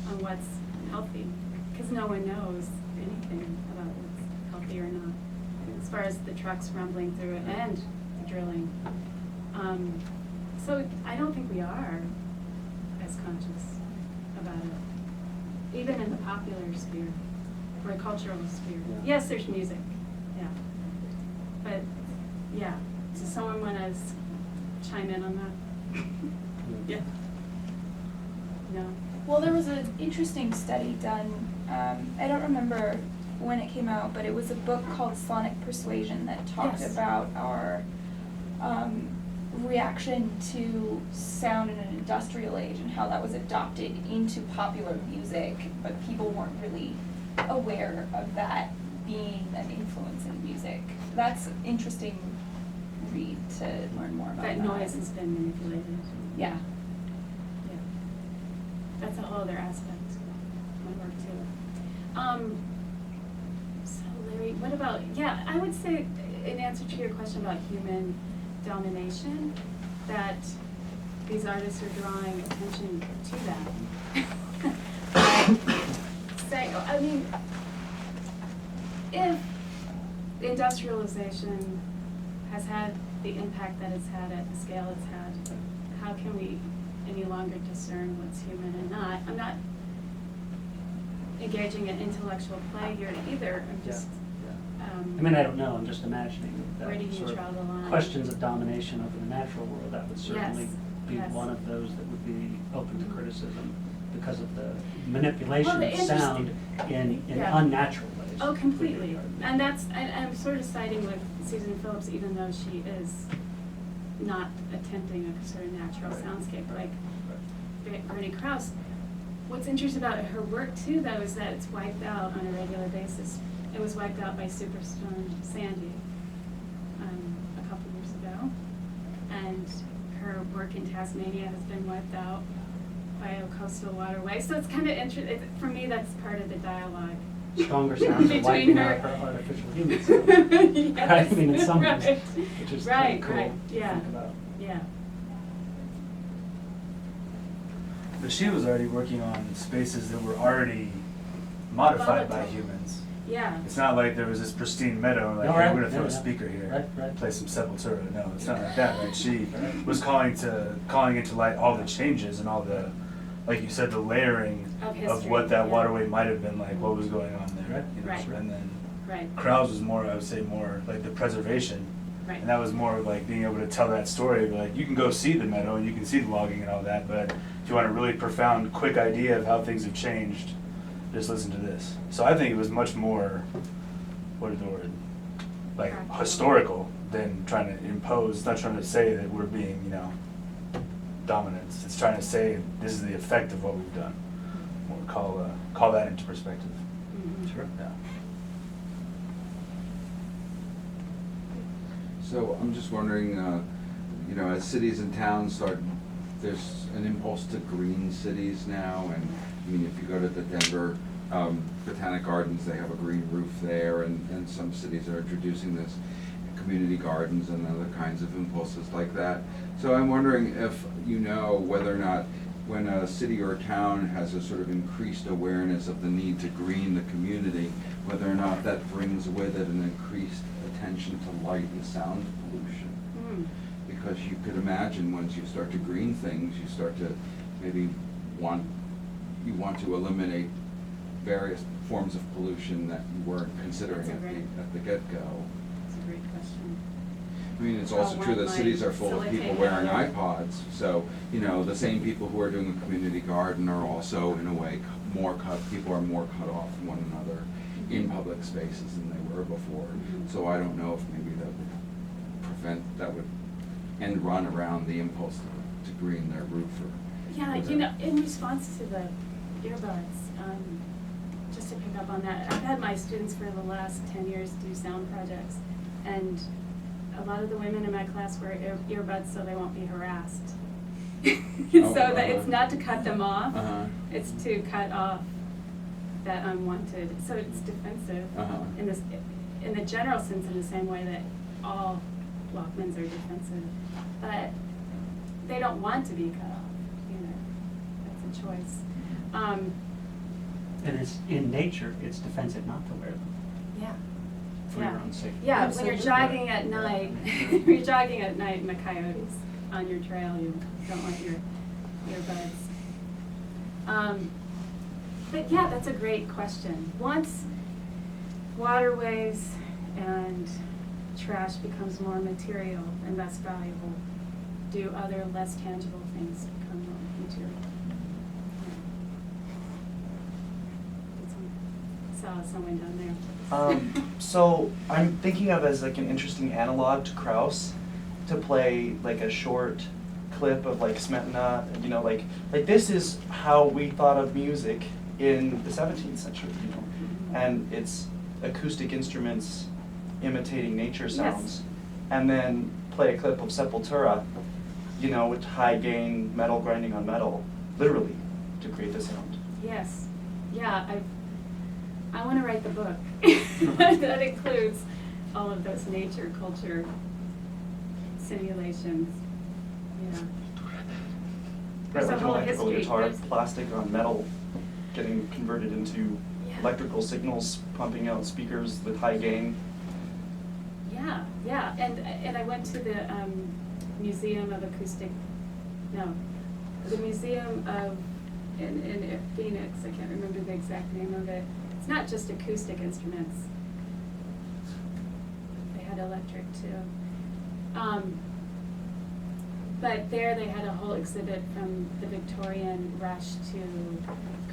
on what's healthy, because no one knows anything about what's healthy or not, as far as the trucks rumbling through it and the drilling. So I don't think we are as conscious about it, even in the popular sphere or cultural sphere. Yeah. Yes, there's music, yeah. But, yeah, does someone want to chime in on that? Yeah. No? Well, there was an interesting study done, I don't remember when it came out, but it was a book called Sonic Persuasion that talked Yes. about our reaction to sound in an industrial age and how that was adopted into popular music, but people weren't really aware of that being an influence in music. That's an interesting read to learn more about that. That noise has been manipulated. Yeah. Yeah. That's a whole other aspect of my work too. So Larry, what about, yeah, I would say in answer to your question about human domination, that these artists are drawing attention to that. Saying, I mean, if industrialization has had the impact that it's had at the scale it's had, how can we any longer discern what's human and not? I'm not engaging in intellectual play here either. I'm just, I mean, I don't know, I'm just imagining that Where do you sort of draw the line? questions of domination over the natural world, that would certainly Yes. be Yes. one of those that would be open to criticism because of the manipulation Well, the of sound in Yeah. unnatural ways. Oh, completely. And I'm sort of siding with Susan Phillips, even though she is not attempting a sort of natural soundscape like Bernie Krause. What's interesting about her work too, though, is that it's wiped out on a regular basis. It was wiped out by Superstorm Sandy a couple years ago. And her work in Tasmania has been wiped out by a coastal waterway. So it's kind of interesting. For me, that's part of the dialogue. Stronger sounds are Between wiping her- out her artificial human sounds. Yes, I mean, in some ways, right. which is Right, kind of cool right, to yeah. think about. Yeah. But she was already working on spaces that were already modified by Volatile. humans. Yeah. It's not like there was this pristine meadow, like, No, hey, right, we're gonna throw yeah, a yeah. speaker here, Right, right. play some Sepultura. No, it's not like that, right? She was calling into light all the changes and all the, like you said, the layering Of of history, what that yeah. waterway might have been like, what was going on there. Right. You know? Right. And then Right. Krause was more, I would say, more like the preservation. Right. And that was more like being able to tell that story. Like, you can go see the meadow and you can see the logging and all that, but if you want a really profound, quick idea of how things have changed, just listen to this. So I think it was much more, what is the word? Like Practical. historical than trying to impose. It's not trying to say that we're being, dominant. It's trying to say this is the effect of what we've done. Or call that into perspective. Mhm. Sure. Yeah. So I'm just wondering, as cities and towns there's an impulse to green cities now, and I mean, if you go to the Denver Botanic Gardens, they have a green roof there, and some cities are introducing this, community gardens and other kinds of impulses like that. So I'm wondering if you know whether or not when a city or a town has a sort of increased awareness of the need to green the community, whether or not that brings with it an increased attention to light and sound pollution. Mm. Because you could imagine once you start to green things, you start to maybe want to eliminate various forms of pollution that you weren't considering That's a at the get-go. That's a great question. I mean, it's How also true one that cities might are full of people facilitate wearing that. iPods, so, the same people who are doing a community garden are also, in a way, people are more cut off from one another in public spaces than they were before. Mhm. So I don't know if maybe that would end run around the impulse to green their roof or. Yeah, whatever. in response to the earbuds, just to pick up on that, I've had my students for the last 10 years do sound projects, and a lot of the women in my class wear earbuds so they won't be harassed. So that it's not to cut them off, Uh-huh. it's to cut off that unwanted, so it's defensive Uh-huh. in the general sense, in the same way that all Walkmans are defensive. But they don't want to be cut off either. That's a choice. And it's in nature, it's defensive not to wear them Yeah. for your own safety. Yeah, when you're Absolutely. jogging at night, when you're jogging at night and the coyotes on your trail, you don't want your earbuds. But yeah, that's a great question. Once waterways and trash becomes more material and less valuable, do other less tangible things become more material? Saw someone down there. So I'm thinking of as like an interesting analog to Krause, to play like a short clip of like Smetana, like this is how we thought of music in the 17th century, and it's acoustic instruments imitating nature sounds, and then play a clip of Sepultura, with high gain metal grinding on metal, literally, to create the sound. Yes, yeah, I want to write the book that includes all of those nature culture simulations. Yeah. Right, There's a like an whole electrical history. guitar, There's- plastic on metal, getting converted into Yeah. electrical signals, pumping out speakers with high gain. Yeah, yeah, and I went to the Museum of Acoustic, the Museum of, in Phoenix, I can't remember the exact name of it. It's not just acoustic instruments. They had electric too. But there they had a whole exhibit from the Victorian rush to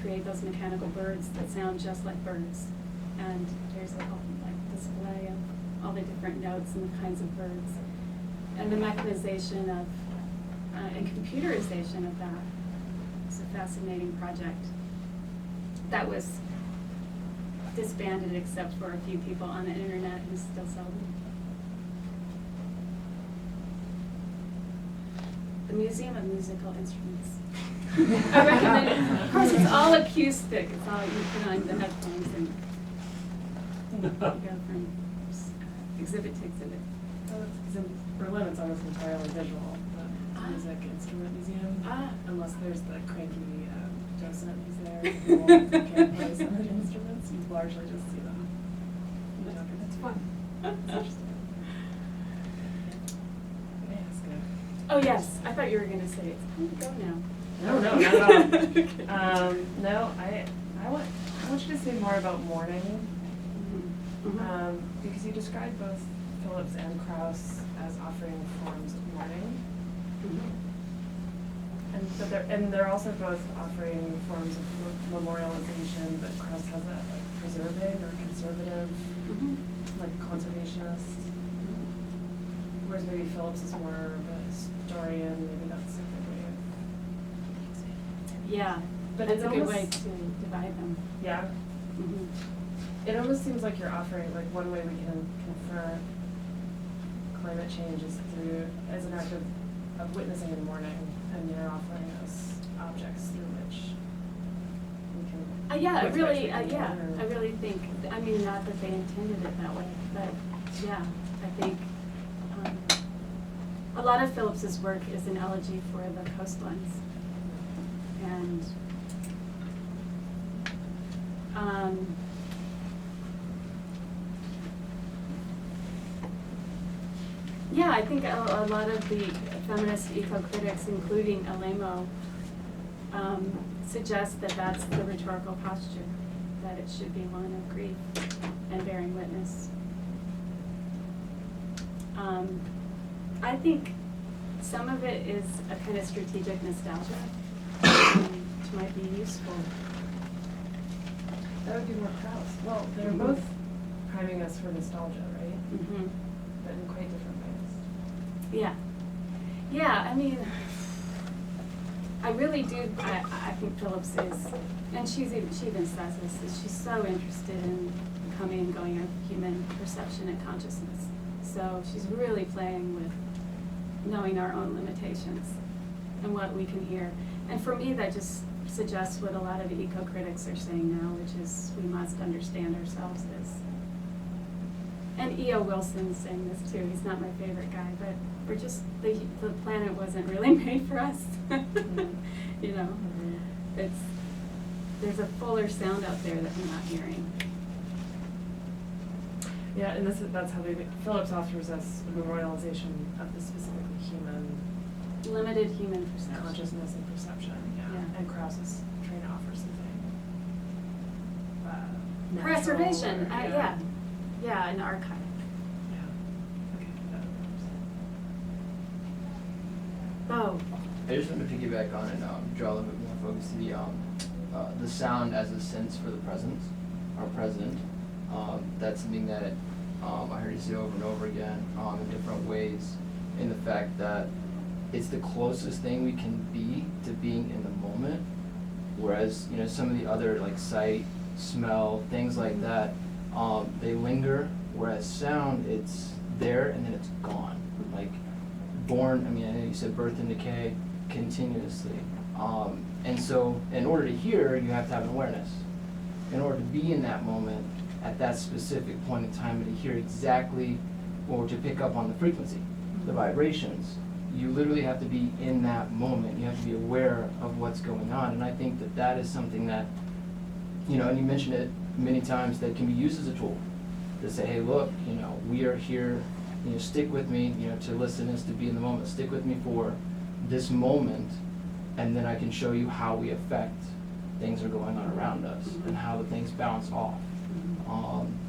create those mechanical birds that sound just like birds. And there's a whole display of all the different notes and the kinds of birds. And the mechanization of, and computerization of that. It's a fascinating project. That was disbanded except for a few people on the internet who still sell them. The Museum of Musical Instruments. I recommend it. Of course, it's all acoustic. It's all, you put on the headphones and you go from exhibit to exhibit. Because in Berlin, it's almost entirely visual, the Music Instrument Museum. Unless there's the cranky docent who's there who can't play some of the instruments, you largely just see them. It's fun. It's interesting. May I ask Oh, yes. I thought you were going to say it's time to go now. No, not at all. No, I want you to say more about mourning. Mhm. Because you described both Phillips and Krauss as offering forms of mourning. And they're also both offering forms of memorialization, but Krauss has a preserving or conservative, like conservationist. Whereas maybe Phillips is more of a historian, maybe that's a good way of. Yeah, But that's it's a good almost- way to divide them. Yeah. Mhm. It almost seems like you're offering, like, one way we can confront climate change is as an act of witnessing and mourning, and you're offering us objects through which we can. Yeah, with which we can yeah, mourn. I really think, I mean, not that they intended it that way, but yeah, I think a lot of Phillips's work is an elegy for the coastlines. And yeah, I think a lot of the feminist eco-critics, including Alemo, suggest that that's the rhetorical posture, that it should be one of grief and bearing witness. I think some of it is a kind of strategic nostalgia, which might be useful. That would be more Krauss. Well, they're both priming us for nostalgia, right? Mm-hmm. But in quite different ways. Yeah. Yeah, I mean, I really do, I think Phillips is, and she even says this, is she's so interested in coming and going of human perception and consciousness. So she's really playing with knowing our own limitations and what we can hear. And for me, that just suggests what a lot of eco-critics are saying now, which is we must understand ourselves as. And E.O. Wilson's saying this too. He's not my favorite guy, but we're just, the planet wasn't really made for us. You know, there's a fuller sound out there that we're not hearing. Yeah, and that's how Phillips offers us a memorialization of the specifically human Limited human perception. consciousness and perception. Yeah. And Krauss is trying to offer something. Natural Preservation, or- yeah. Yeah, an archive. Yeah. Okay. Oh, I just want to piggyback on and draw a little bit more focus to the sound as a sense for the present, our present. That's something that I heard you say over and over again in different ways, in the fact that it's the closest thing we can be to being in the moment, whereas some of the other like sight, smell, things like that, they linger, whereas sound, it's there and then it's gone. Like born, I know you said birth and decay continuously. And so in order to hear, you have to have an awareness. In order to be in that moment at that specific point in time and to hear exactly, or to pick up on the frequency, the vibrations, you literally have to be in that moment. You have to be aware of what's going on. And I think that that is something that, and you mentioned it many times, that can be used as a tool to say, hey, look, we are here, stick with me, to listen is to be in the moment. Stick with me for this moment, and then I can show you how we affect things that are going on around us and how the things bounce off.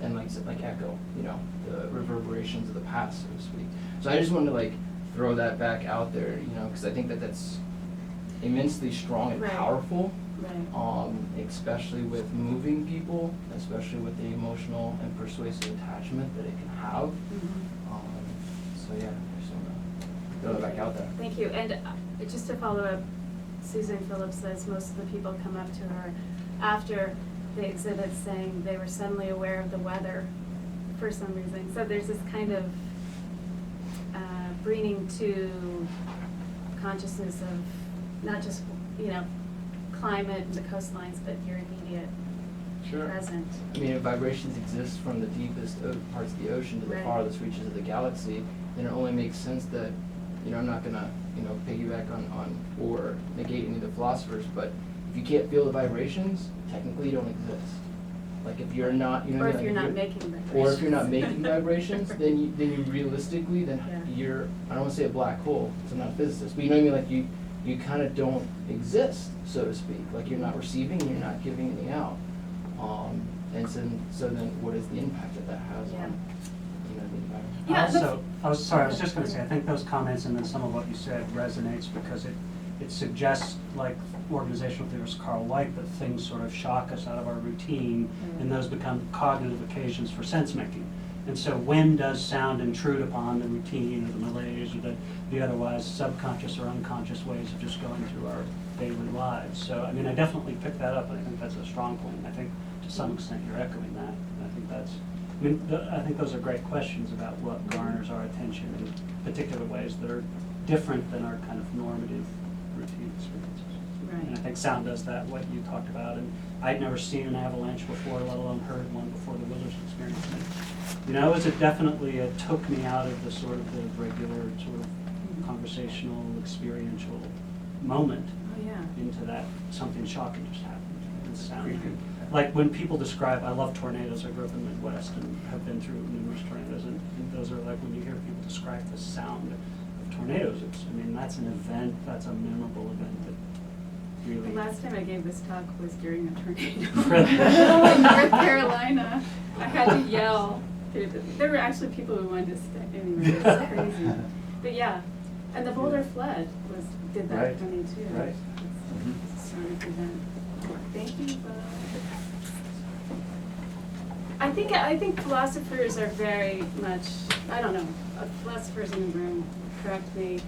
And like I said, like echo, the reverberations of the past, so to speak. So I just wanted to throw that back out there, you know, because I think that that's immensely strong and Right. powerful. Right. Especially with moving people, especially with the emotional and persuasive attachment that it can have. Mhm. So yeah, I just want to throw that back out there. Thank you. And just to follow up, Susan Phillips says most of the people come up to her after the exhibit saying they were suddenly aware of the weather for some reason. So there's this kind of bringing to consciousness of not just, you know, climate and the coastlines, but your immediate present. I mean, if vibrations exist from the deepest parts of the ocean to the Right. farthest reaches of the galaxy, then it only makes sense that, you know, I'm not gonna, you know, piggyback on or negate any of the philosophers, but if you can't feel the vibrations, technically you don't exist. Like if you're not, you know, Or what I if mean? you're Like, not making vibrations. or if you're not making vibrations, then you realistically, then Yeah. you're, I don't wanna say a black hole, because I'm not a physicist, but you know what I mean, like you kind of don't exist, so to speak. Like you're not receiving, you're not giving anything out. And so then what is the impact that has Yeah. on, you know, the environment? Yeah, Also, I was just gonna say, I think those comments and then some of what you said resonates because it suggests, like organizational theorist Carl White, that things sort of shock us out of our routine and those become cognitive occasions for sense making. And so when does sound intrude upon the routine or the malaise or the otherwise subconscious or unconscious ways of just going through our daily lives? So, I mean, I definitely picked that up and I think that's a strong point. I think to some extent you're echoing that. And I think that's, I mean, I think those are great questions about what garners our attention in particular ways that are different than our kind of normative routine experiences. And I Right. think sound does that, what you talked about, and I'd never seen an avalanche before, let alone heard one before the Wilderness experience. And, you know, it took me out of the sort of the regular sort of conversational, experiential moment Oh, yeah. into that something shocking just happened in sound. Like when people describe, I love tornadoes, I grew up in the Midwest and have been through numerous tornadoes, and those are like when you hear people describe the sound of tornadoes, I mean, that's an event, that's a memorable event that really. The last time I gave this talk was during a tornado Really? in North Carolina. I had to yell. There were actually people who wanted to stay. Anyway, it was crazy. But yeah, and the Boulder flood did that Right. for me too. Right. It's a sonic event. Thank you, Bob. I think philosophers are very much, I don't know, philosophers in the room, correct me,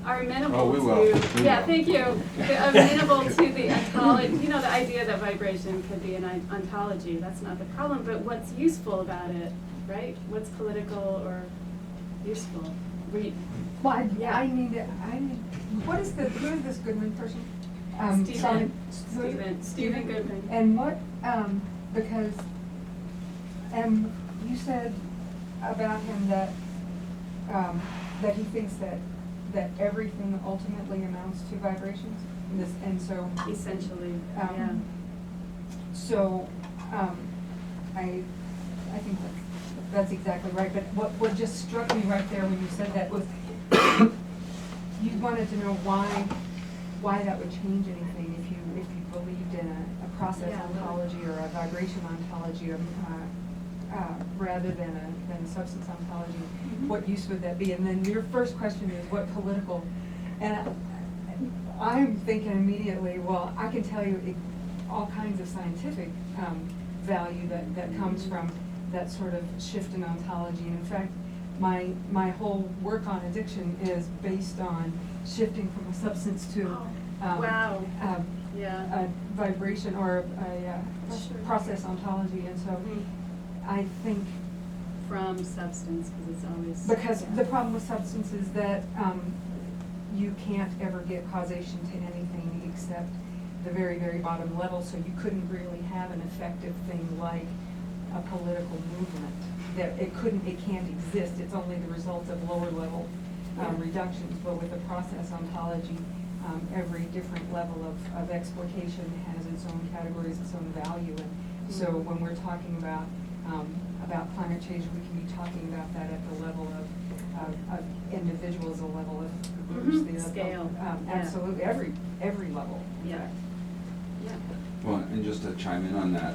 are amenable Oh, we to, will. We yeah, will. thank you, amenable to the ontology, you know, the idea that vibration could be an ontology, that's not the problem, but what's useful about it, right? What's political or useful? Well, I need, who is this Goodman person? Stephen Goodman. And what, because, you said about him that he thinks that everything ultimately amounts to vibrations, and so. Essentially, yeah. So, I think that's exactly right, but what just struck me right there when you said that was, you wanted to know why that would change anything if you believed in a process Yeah. ontology or a vibration ontology, rather than a substance ontology. Mhm. What use would that be? And then your first question is what political, and I'm thinking immediately, well, I can tell you all kinds of scientific value that comes from that sort of shift in ontology. And in fact, my whole work on addiction is based on shifting from a substance to Wow. Yeah. a vibration or a Sure. process ontology. And so Mhm. I think From substance, because it's always. because yeah. the problem with substance is that you can't ever get causation to anything except the very, very bottom level, so you couldn't really have an effective thing like a political movement. That it can't exist, it's only the result of lower level reductions, but with a process ontology, every different level of exploitation has its own categories, its own value, and so when we're talking about climate change, we can be talking about that at the level of individuals, the level of groups, Mhm. Scale. Yeah. absolutely, every level. in Yeah. fact. Yeah. Well, and just to chime in on that,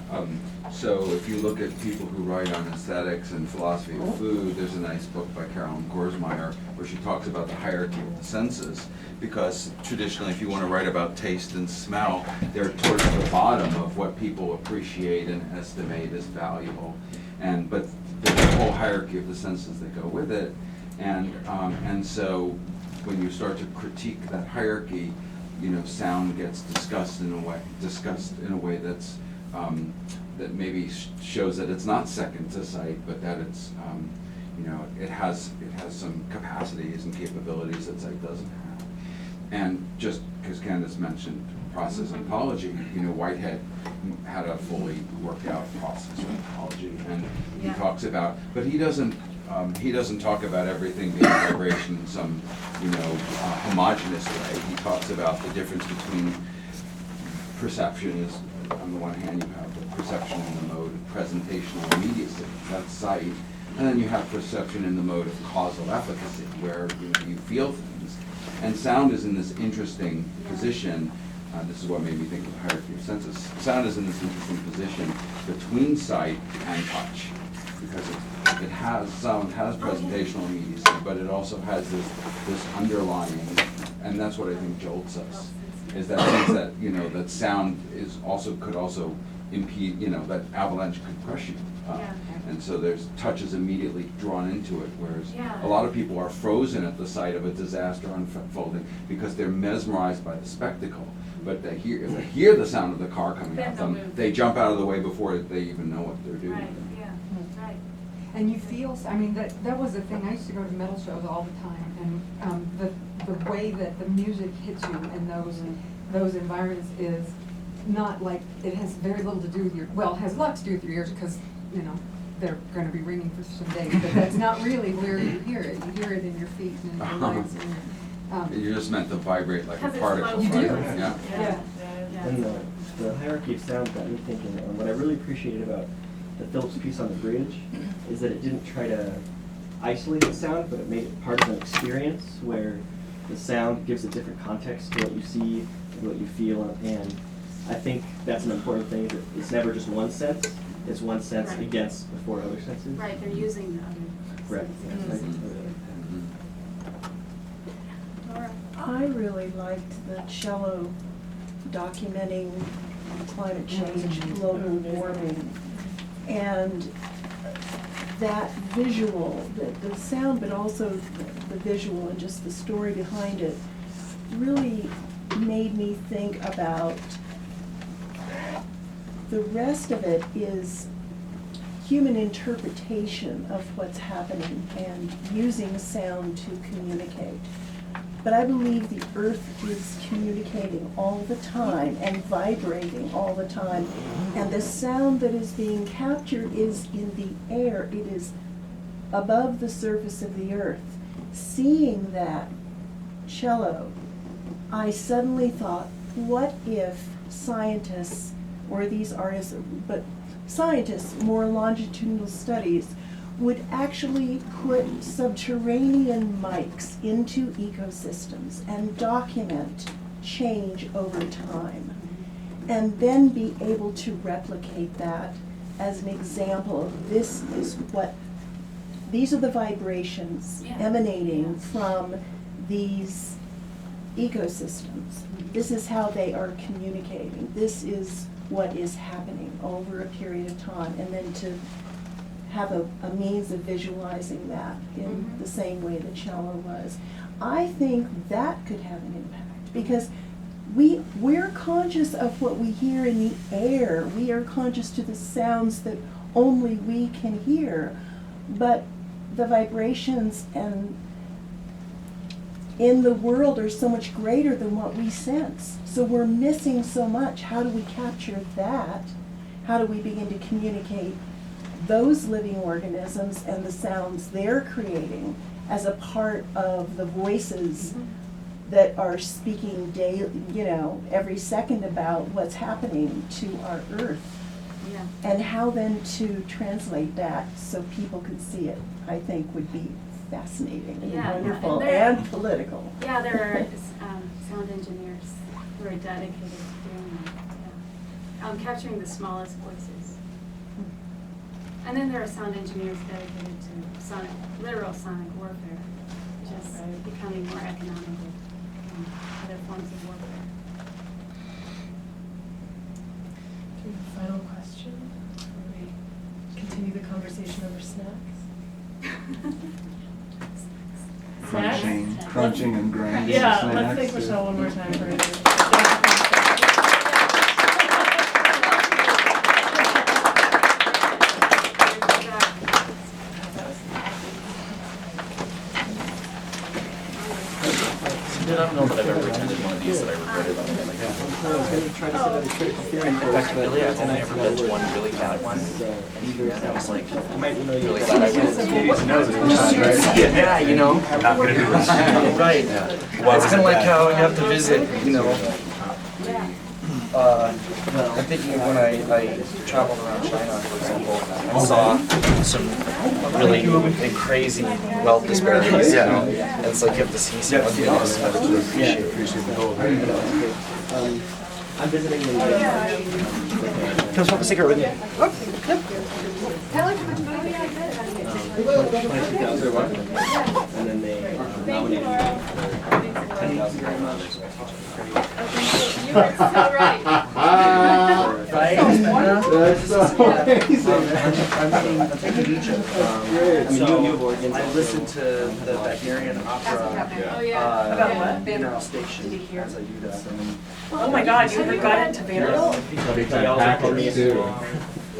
so if you look at people who write on aesthetics and philosophy of food, there's a nice book by Carolyn Gorsmeyer where she talks about the hierarchy of the senses, because traditionally, if you want to write about taste and smell, they're towards the bottom of what people appreciate and estimate as valuable. But there's a whole hierarchy of the senses that go with it, and so when you start to critique that hierarchy, sound gets discussed in a way that's that maybe shows that it's not second to sight, but that it's it has some capacities and capabilities that sight doesn't have. And just because Candace mentioned process ontology, Whitehead had a fully worked out process ontology, and he talks about, but he doesn't talk about everything being vibration in some, homogeneous way. He talks about the difference between perception is, on the one hand, you have the perception in the mode of presentational immediacy, that's sight, and then you have perception in the mode of causal efficacy, where you feel things. And sound is in this interesting position. This is what made me think of the hierarchy of senses. Sound is in this interesting position between sight and touch, because sound has presentational immediacy, but it also has this underlying, and that's what I think jolts us, is that things that, that sound could also impede, that avalanche could crush you. And so there's touch is immediately drawn into it, whereas a lot of people are frozen at the sight of a disaster unfolding because they're mesmerized by the spectacle. But if they hear the sound of the car coming at them, they jump out of the way before they even know what they're doing. Right, yeah, right. And you feel, that was the thing, I used to go to metal shows all the time, and the way that the music hits you in those environments is not like, it has very little to do with it has a lot to do with your ears, because, they're gonna be ringing for some days, but that's not really where you hear it. You hear it in your feet and in your legs and your, You're just meant to vibrate like a Because it's particle. low You do. right? Yeah. Yeah. And the hierarchy of sound got me thinking, and what I really appreciated about the Phillips piece on the bridge is that it didn't try to isolate the sound, but it made it part of an experience where the sound gives a different context to what you see and what you feel, and I think that's an important thing, that it's never just one sense, it's one sense Right. against the four other senses. Right, they're using the other. Right. senses. Laura? I really liked the cello documenting climate change, global warming, and that visual, the sound, but also the visual and just the story behind it, really made me think about the rest of it is human interpretation of what's happening and using sound to communicate. But I believe the earth is communicating all the time and vibrating all the time. And the sound that is being captured is in the air. It is above the surface of the earth. Seeing that cello, I suddenly thought, what if scientists, or these artists, but scientists, more longitudinal studies, would actually put subterranean mics into ecosystems and document change over time, and then be able to replicate that as an example of these are the vibrations emanating from these ecosystems. This is how they are communicating. This is what is happening over a period of time, and then to have a means of visualizing that in the same way that cello was. I think that could have an impact, because we're conscious of what we hear in the air. We are conscious to the sounds that only we can hear, but the vibrations and in the world are so much greater than what we sense. So we're missing so much. How do we capture that? How do we begin to communicate those living organisms and the sounds they're creating as a part of the voices that are speaking daily, every second about what's happening to our earth? Yeah. And how then to translate that so people could see it, I think would be fascinating and Yeah, wonderful and and political. Yeah, there are sound engineers who are dedicated to doing that, capturing the smallest voices. And then there are sound engineers dedicated to sonic, literal sonic warfare, which is becoming more economical than other forms of warfare. Final question before we continue the conversation over snacks? Snacks? Crunching and grinding Yeah, snacks. let's thank Michelle one more time for her. I don't know that I've ever attended one of these that I regretted on it. Like, I was gonna try to set up a critical theory in course, fact, but really, I've only ever been to one really bad one. And I was like, really glad I went. Katie's nose is right? Yeah, you know. I'm not gonna do this. Right. Why It's was kind of it like bad? how you have to visit, you know. I'm thinking of when I traveled around China, for example, and saw some really crazy wealth disparities, you know. And it's like you have to see some of this to appreciate the whole thing. I'm visiting in Can I smoke a cigarette with you? 2001, and then they nominated me for $10,000. You were so right. That's so amazing. I'm thinking Egypt. I listened to the Wagnerian opera. Oh, yeah. About what? Vanderbilt Station as a youth. Oh my God, you ever got into Vanderbilt? They also called me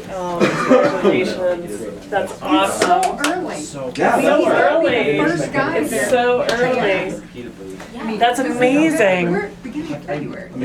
Oh, congratulations. That's awesome. early. So Yeah, So that's early. First guy It's there. so early. repeatedly. That's amazing. We're beginning of February.